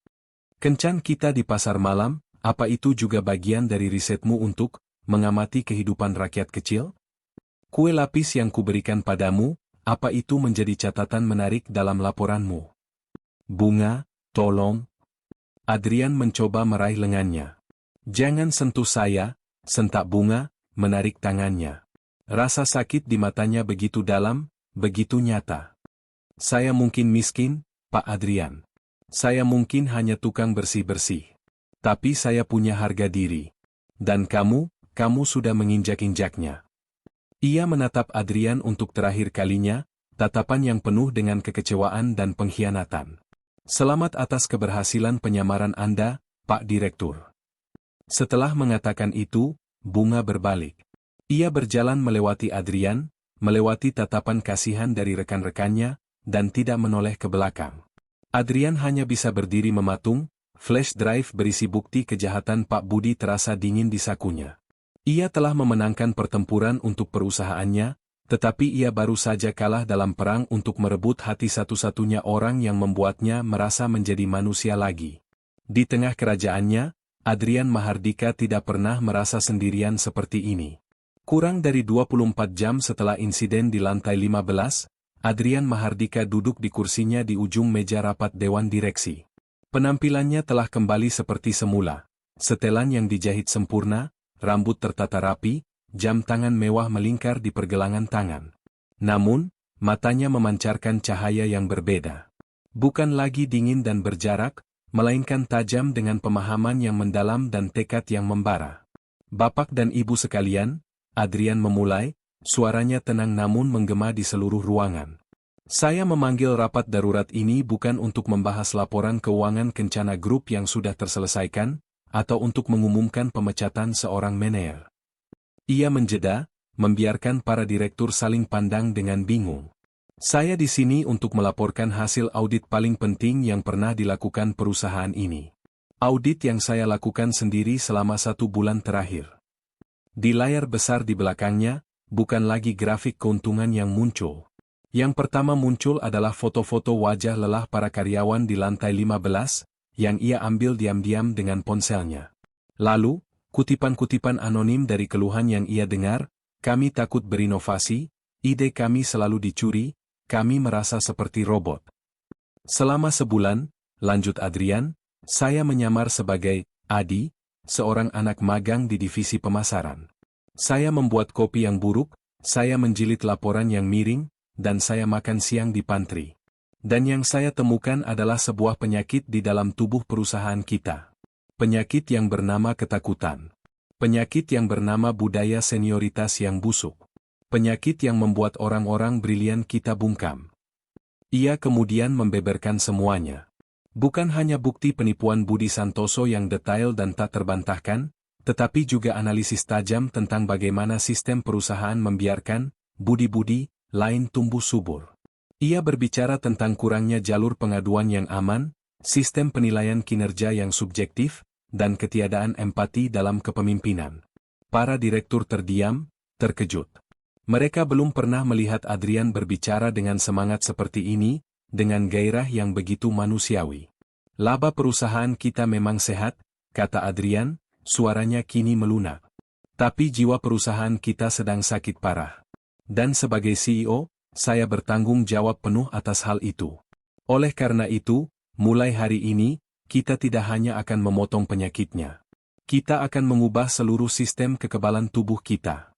Kencan kita di pasar malam, apa itu juga bagian dari risetmu untuk mengamati kehidupan rakyat kecil? Kue lapis yang kuberikan padamu, apa itu menjadi catatan menarik dalam laporanmu? Bunga, tolong. Adrian mencoba meraih lengannya. Jangan sentuh saya, sentak Bunga, menarik tangannya. Rasa sakit di matanya begitu dalam, begitu nyata. Saya mungkin miskin, Pak Adrian. Saya mungkin hanya tukang bersih-bersih. Tapi saya punya harga diri. Dan kamu sudah menginjak-injaknya. Ia menatap Adrian untuk terakhir kalinya, tatapan yang penuh dengan kekecewaan dan pengkhianatan. Selamat atas keberhasilan penyamaran Anda, Pak Direktur. Setelah mengatakan itu, Bunga berbalik. Ia berjalan melewati Adrian, melewati tatapan kasihan dari rekan-rekannya, dan tidak menoleh ke belakang. Adrian hanya bisa berdiri mematung, flash drive berisi bukti kejahatan Pak Budi terasa dingin di sakunya. Ia telah memenangkan pertempuran untuk perusahaannya, tetapi ia baru saja kalah dalam perang untuk merebut hati satu-satunya orang yang membuatnya merasa menjadi manusia lagi. Di tengah kerajaannya, Adrian Mahardika tidak pernah merasa sendirian seperti ini. Kurang dari 24 jam setelah insiden di lantai 15, Adrian Mahardika duduk di kursinya di ujung meja rapat Dewan Direksi. Penampilannya telah kembali seperti semula. Setelan yang dijahit sempurna, rambut tertata rapi, jam tangan mewah melingkar di pergelangan tangan. Namun, matanya memancarkan cahaya yang berbeda. Bukan lagi dingin dan berjarak, melainkan tajam dengan pemahaman yang mendalam dan tekad yang membara. Bapak dan Ibu sekalian, Adrian memulai, suaranya tenang namun menggema di seluruh ruangan. Saya memanggil rapat darurat ini bukan untuk membahas laporan keuangan Kencana Group yang sudah terselesaikan, atau untuk mengumumkan pemecatan seorang manajer. Ia menjeda, membiarkan para direktur saling pandang dengan bingung. Saya di sini untuk melaporkan hasil audit paling penting yang pernah dilakukan perusahaan ini. Audit yang saya lakukan sendiri selama 1 bulan terakhir. Di layar besar di belakangnya, bukan lagi grafik keuntungan yang muncul. Yang pertama muncul adalah foto-foto wajah lelah para karyawan di lantai 15, yang ia ambil diam-diam dengan ponselnya. Lalu, kutipan-kutipan anonim dari keluhan yang ia dengar, kami takut berinovasi, ide kami selalu dicuri, kami merasa seperti robot. Selama sebulan, lanjut Adrian, saya menyamar sebagai Adi, seorang anak magang di divisi pemasaran. Saya membuat kopi yang buruk, saya menjilid laporan yang miring, dan saya makan siang di pantry. Dan yang saya temukan adalah sebuah penyakit di dalam tubuh perusahaan kita. Penyakit yang bernama ketakutan. Penyakit yang bernama budaya senioritas yang busuk. Penyakit yang membuat orang-orang brilian kita bungkam. Ia kemudian membeberkan semuanya. Bukan hanya bukti penipuan Budi Santoso yang detail dan tak terbantahkan, tetapi juga analisis tajam tentang bagaimana sistem perusahaan membiarkan budi-budi lain tumbuh subur. Ia berbicara tentang kurangnya jalur pengaduan yang aman, sistem penilaian kinerja yang subjektif, dan ketiadaan empati dalam kepemimpinan. Para direktur terdiam, terkejut. Mereka belum pernah melihat Adrian berbicara dengan semangat seperti ini, dengan gairah yang begitu manusiawi. Laba perusahaan kita memang sehat, kata Adrian, suaranya kini melunak. Tapi jiwa perusahaan kita sedang sakit parah. Dan sebagai CEO, saya bertanggung jawab penuh atas hal itu. Oleh karena itu, mulai hari ini, kita tidak hanya akan memotong penyakitnya. Kita akan mengubah seluruh sistem kekebalan tubuh kita.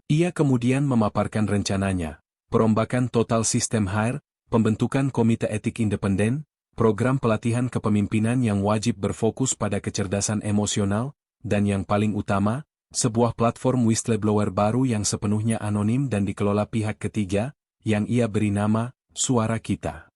Ia kemudian memaparkan rencananya, perombakan total sistem HR, pembentukan komite etik independen, program pelatihan kepemimpinan yang wajib berfokus pada kecerdasan emosional, dan yang paling utama, sebuah platform whistleblower baru yang sepenuhnya anonim dan dikelola pihak ketiga, yang ia beri nama, Suara Kita.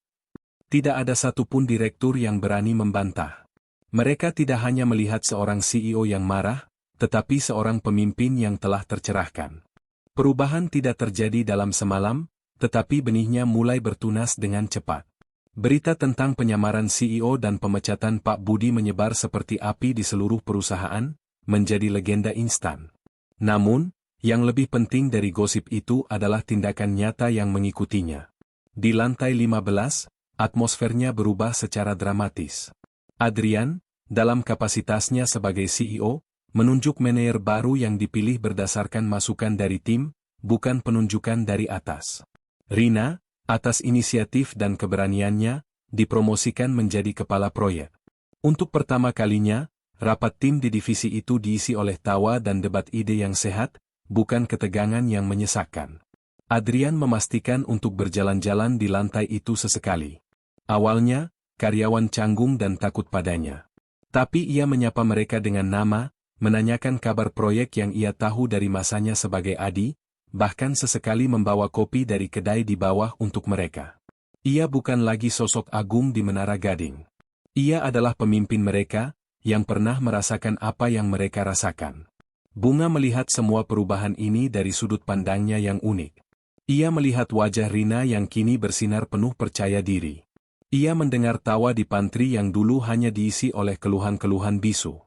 Tidak ada satupun direktur yang berani membantah. Mereka tidak hanya melihat seorang CEO yang marah, tetapi seorang pemimpin yang telah tercerahkan. Perubahan tidak terjadi dalam semalam, tetapi benihnya mulai bertunas dengan cepat. Berita tentang penyamaran CEO dan pemecatan Pak Budi menyebar seperti api di seluruh perusahaan, menjadi legenda instan. Namun, yang lebih penting dari gosip itu adalah tindakan nyata yang mengikutinya. Di lantai 15, atmosfernya berubah secara dramatis. Adrian, dalam kapasitasnya sebagai CEO, menunjuk manajer baru yang dipilih berdasarkan masukan dari tim, bukan penunjukan dari atas. Rina, atas inisiatif dan keberaniannya, dipromosikan menjadi kepala proyek. Untuk pertama kalinya, rapat tim di divisi itu diisi oleh tawa dan debat ide yang sehat, bukan ketegangan yang menyesakkan. Adrian memastikan untuk berjalan-jalan di lantai itu sesekali. Awalnya, karyawan canggung dan takut padanya. Tapi ia menyapa mereka dengan nama, menanyakan kabar proyek yang ia tahu dari masanya sebagai Adi, bahkan sesekali membawa kopi dari kedai di bawah untuk mereka. Ia bukan lagi sosok agung di Menara Gading. Ia adalah pemimpin mereka, yang pernah merasakan apa yang mereka rasakan. Bunga melihat semua perubahan ini dari sudut pandangnya yang unik. Ia melihat wajah Rina yang kini bersinar penuh percaya diri. Ia mendengar tawa di pantry yang dulu hanya diisi oleh keluhan-keluhan bisu.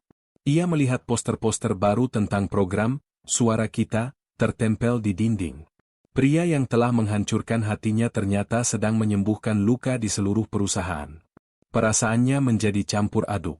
Ia melihat poster-poster baru tentang program Suara Kita tertempel di dinding. Pria yang telah menghancurkan hatinya ternyata sedang menyembuhkan luka di seluruh perusahaan. Perasaannya menjadi campur aduk.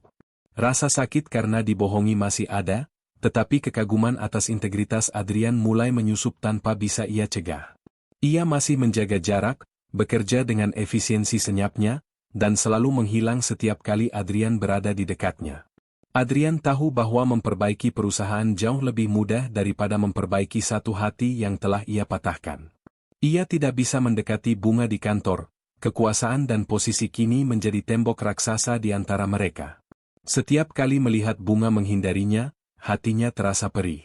Rasa sakit karena dibohongi masih ada, tetapi kekaguman atas integritas Adrian mulai menyusup tanpa bisa ia cegah. Ia masih menjaga jarak, bekerja dengan efisiensi senyapnya, dan selalu menghilang setiap kali Adrian berada di dekatnya. Adrian tahu bahwa memperbaiki perusahaan jauh lebih mudah daripada memperbaiki satu hati yang telah ia patahkan. Ia tidak bisa mendekati Bunga di kantor, kekuasaan dan posisi kini menjadi tembok raksasa di antara mereka. Setiap kali melihat Bunga menghindarinya, hatinya terasa perih.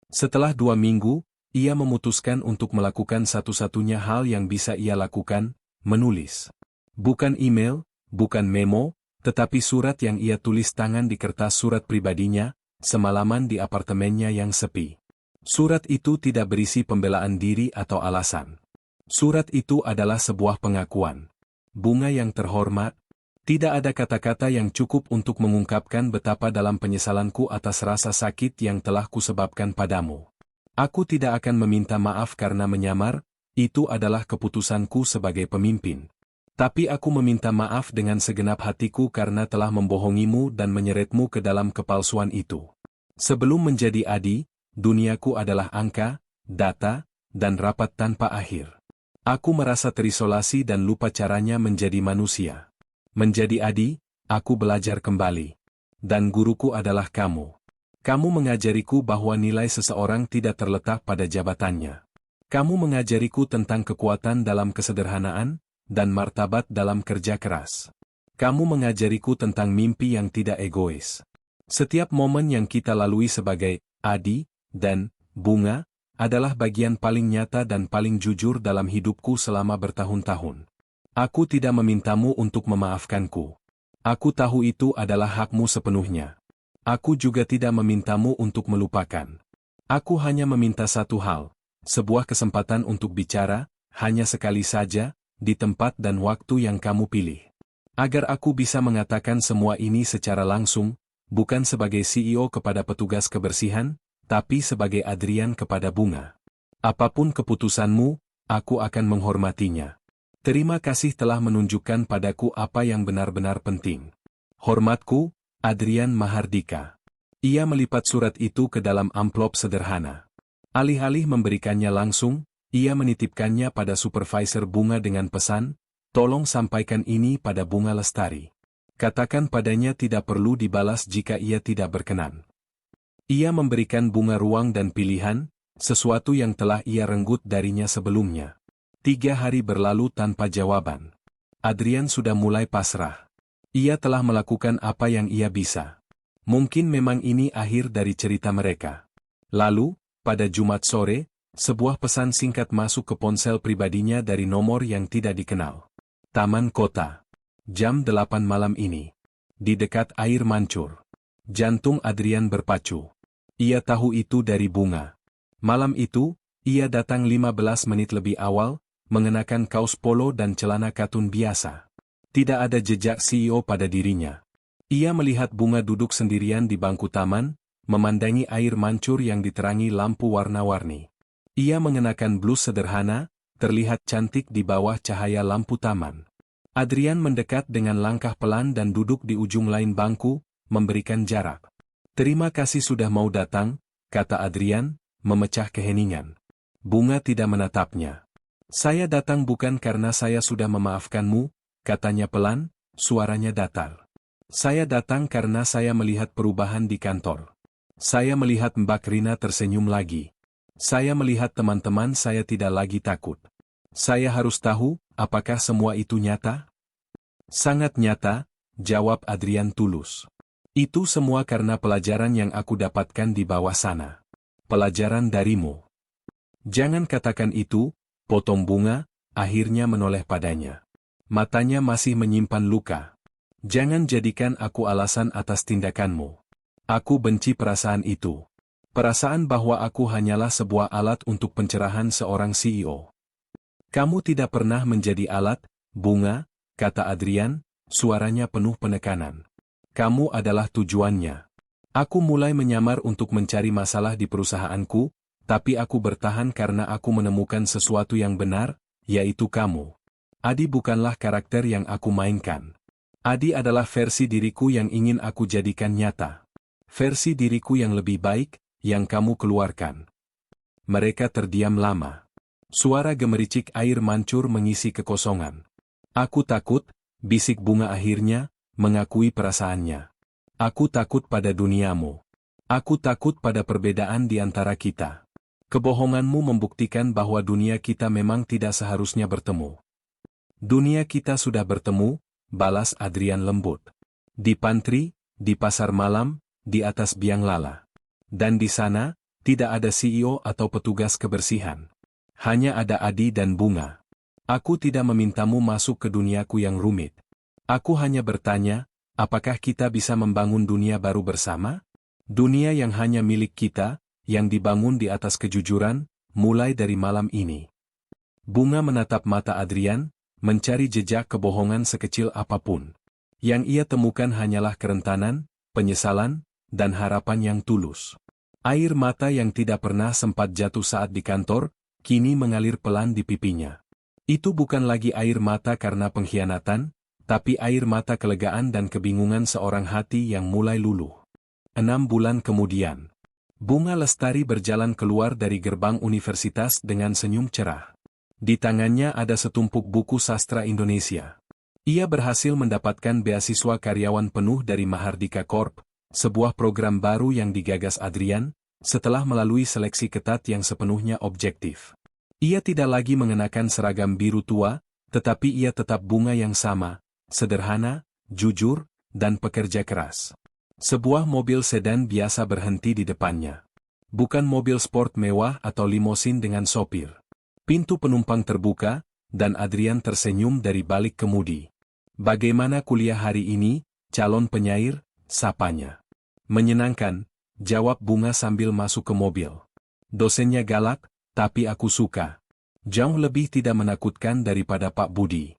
Setelah 2 minggu, ia memutuskan untuk melakukan satu-satunya hal yang bisa ia lakukan, menulis. Bukan email, bukan memo, tetapi surat yang ia tulis tangan di kertas surat pribadinya, semalaman di apartemennya yang sepi. Surat itu tidak berisi pembelaan diri atau alasan. Surat itu adalah sebuah pengakuan. Bunga yang terhormat, tidak ada kata-kata yang cukup untuk mengungkapkan betapa dalam penyesalanku atas rasa sakit yang telah kusebabkan padamu. Aku tidak akan meminta maaf karena menyamar, itu adalah keputusanku sebagai pemimpin. Tapi aku meminta maaf dengan segenap hatiku karena telah membohongimu dan menyeretmu ke dalam kepalsuan itu. Sebelum menjadi Adi, duniaku adalah angka, data, dan rapat tanpa akhir. Aku merasa terisolasi dan lupa caranya menjadi manusia. Menjadi Adi, aku belajar kembali. Dan guruku adalah kamu. Kamu mengajariku bahwa nilai seseorang tidak terletak pada jabatannya. Kamu mengajariku tentang kekuatan dalam kesederhanaan, dan martabat dalam kerja keras. Kamu mengajariku tentang mimpi yang tidak egois. Setiap momen yang kita lalui sebagai Adi dan Bunga adalah bagian paling nyata dan paling jujur dalam hidupku selama bertahun-tahun. Aku tidak memintamu untuk memaafkanku. Aku tahu itu adalah hakmu sepenuhnya. Aku juga tidak memintamu untuk melupakan. Aku hanya meminta satu hal, sebuah kesempatan untuk bicara, hanya sekali saja, di tempat dan waktu yang kamu pilih. Agar aku bisa mengatakan semua ini secara langsung, bukan sebagai CEO kepada petugas kebersihan, tapi sebagai Adrian kepada Bunga. Apapun keputusanmu, aku akan menghormatinya. Terima kasih telah menunjukkan padaku apa yang benar-benar penting. Hormatku, Adrian Mahardika. Ia melipat surat itu ke dalam amplop sederhana. Alih-alih memberikannya langsung, ia menitipkannya pada supervisor Bunga dengan pesan, tolong sampaikan ini pada Bunga Lestari. Katakan padanya tidak perlu dibalas jika ia tidak berkenan. Ia memberikan Bunga ruang dan pilihan, sesuatu yang telah ia renggut darinya sebelumnya. 3 hari berlalu tanpa jawaban. Adrian sudah mulai pasrah. Ia telah melakukan apa yang ia bisa. Mungkin memang ini akhir dari cerita mereka. Lalu, pada Jumat sore, sebuah pesan singkat masuk ke ponsel pribadinya dari nomor yang tidak dikenal. Taman Kota. Jam 8 malam ini. Di dekat air mancur. Jantung Adrian berpacu. Ia tahu itu dari Bunga. Malam itu, ia datang 15 menit lebih awal, mengenakan kaos polo dan celana katun biasa. Tidak ada jejak CEO pada dirinya. Ia melihat Bunga duduk sendirian di bangku taman, memandangi air mancur yang diterangi lampu warna-warni. Ia mengenakan blus sederhana, terlihat cantik di bawah cahaya lampu taman. Adrian mendekat dengan langkah pelan dan duduk di ujung lain bangku, memberikan jarak. "Terima kasih sudah mau datang," kata Adrian, memecah keheningan. Bunga tidak menatapnya. "Saya datang bukan karena saya sudah memaafkanmu," katanya pelan, suaranya datar. "Saya datang karena saya melihat perubahan di kantor. Saya melihat Mbak Rina tersenyum lagi. Saya melihat teman-teman saya tidak lagi takut. Saya harus tahu, apakah semua itu nyata?" "Sangat nyata," jawab Adrian tulus. "Itu semua karena pelajaran yang aku dapatkan di bawah sana. Pelajaran darimu." "Jangan katakan itu," potong Bunga, akhirnya menoleh padanya. Matanya masih menyimpan luka. "Jangan jadikan aku alasan atas tindakanmu. Aku benci perasaan itu. Perasaan bahwa aku hanyalah sebuah alat untuk pencerahan seorang CEO." "Kamu tidak pernah menjadi alat, Bunga," kata Adrian, suaranya penuh penekanan. "Kamu adalah tujuannya. Aku mulai menyamar untuk mencari masalah di perusahaanku, tapi aku bertahan karena aku menemukan sesuatu yang benar, yaitu kamu. Adi bukanlah karakter yang aku mainkan. Adi adalah versi diriku yang ingin aku jadikan nyata. Versi diriku yang lebih baik, yang kamu keluarkan." Mereka terdiam lama. Suara gemericik air mancur mengisi kekosongan. "Aku takut," bisik Bunga akhirnya, mengakui perasaannya. "Aku takut pada duniamu. Aku takut pada perbedaan di antara kita. Kebohonganmu membuktikan bahwa dunia kita memang tidak seharusnya bertemu." "Dunia kita sudah bertemu," balas Adrian lembut. "Di pantry, di pasar malam, di atas biang lala. Dan di sana, tidak ada CEO atau petugas kebersihan. Hanya ada Adi dan Bunga. Aku tidak memintamu masuk ke duniaku yang rumit. Aku hanya bertanya, apakah kita bisa membangun dunia baru bersama? Dunia yang hanya milik kita, yang dibangun di atas kejujuran, mulai dari malam ini." Bunga menatap mata Adrian, mencari jejak kebohongan sekecil apapun. Yang ia temukan hanyalah kerentanan, penyesalan, dan harapan yang tulus. Air mata yang tidak pernah sempat jatuh saat di kantor, kini mengalir pelan di pipinya. Itu bukan lagi air mata karena pengkhianatan, tapi air mata kelegaan dan kebingungan seorang hati yang mulai luluh. 6 bulan kemudian, Bunga Lestari berjalan keluar dari gerbang universitas dengan senyum cerah. Di tangannya ada setumpuk buku sastra Indonesia. Ia berhasil mendapatkan beasiswa karyawan penuh dari Mahardika Corp, sebuah program baru yang digagas Adrian, setelah melalui seleksi ketat yang sepenuhnya objektif. Ia tidak lagi mengenakan seragam biru tua, tetapi ia tetap Bunga yang sama, sederhana, jujur, dan pekerja keras. Sebuah mobil sedan biasa berhenti di depannya. Bukan mobil sport mewah atau limosin dengan sopir. Pintu penumpang terbuka, dan Adrian tersenyum dari balik kemudi. "Bagaimana kuliah hari ini, calon penyair?" sapanya. "Menyenangkan," jawab Bunga sambil masuk ke mobil. "Dosennya galak, tapi aku suka. Jauh lebih tidak menakutkan daripada Pak Budi."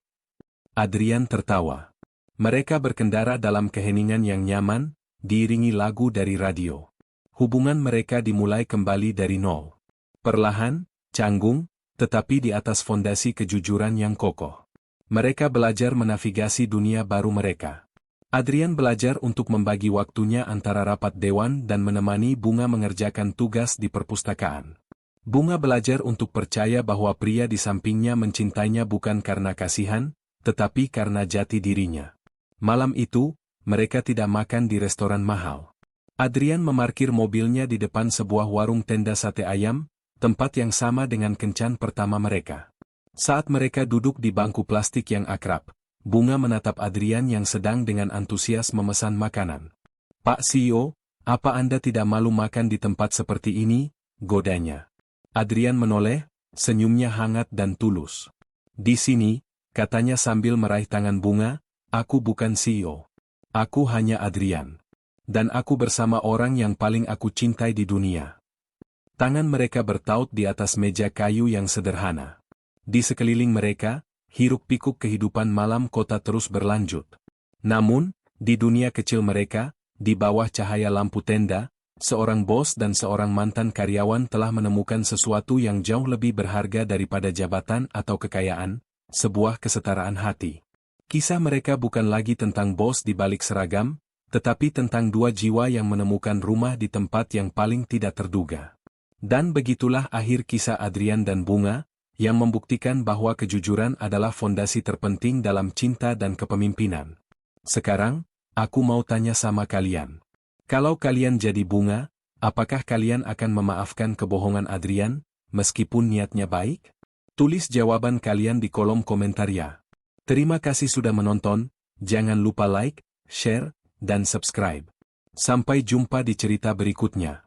Adrian tertawa. Mereka berkendara dalam keheningan yang nyaman, diiringi lagu dari radio. Hubungan mereka dimulai kembali dari nol. Perlahan, canggung, tetapi di atas fondasi kejujuran yang kokoh. Mereka belajar menavigasi dunia baru mereka. Adrian belajar untuk membagi waktunya antara rapat dewan dan menemani Bunga mengerjakan tugas di perpustakaan. Bunga belajar untuk percaya bahwa pria di sampingnya mencintainya bukan karena kasihan, tetapi karena jati dirinya. Malam itu, mereka tidak makan di restoran mahal. Adrian memarkir mobilnya di depan sebuah warung tenda sate ayam, tempat yang sama dengan kencan pertama mereka. Saat mereka duduk di bangku plastik yang akrab, Bunga menatap Adrian yang sedang dengan antusias memesan makanan. "Pak CEO, apa Anda tidak malu makan di tempat seperti ini?" godanya. Adrian menoleh, senyumnya hangat dan tulus. "Di sini," katanya sambil meraih tangan Bunga, "aku bukan CEO. Aku hanya Adrian. Dan aku bersama orang yang paling aku cintai di dunia." Tangan mereka bertaut di atas meja kayu yang sederhana. Di sekeliling mereka, hiruk-pikuk kehidupan malam kota terus berlanjut. Namun, di dunia kecil mereka, di bawah cahaya lampu tenda, seorang bos dan seorang mantan karyawan telah menemukan sesuatu yang jauh lebih berharga daripada jabatan atau kekayaan, sebuah kesetaraan hati. Kisah mereka bukan lagi tentang bos di balik seragam, tetapi tentang dua jiwa yang menemukan rumah di tempat yang paling tidak terduga. Dan begitulah akhir kisah Adrian dan Bunga, yang membuktikan bahwa kejujuran adalah fondasi terpenting dalam cinta dan kepemimpinan. Sekarang, aku mau tanya sama kalian. Kalau kalian jadi Bunga, apakah kalian akan memaafkan kebohongan Adrian, meskipun niatnya baik? Tulis jawaban kalian di kolom komentar ya. Terima kasih sudah menonton, jangan lupa like, share, dan subscribe. Sampai jumpa di cerita berikutnya.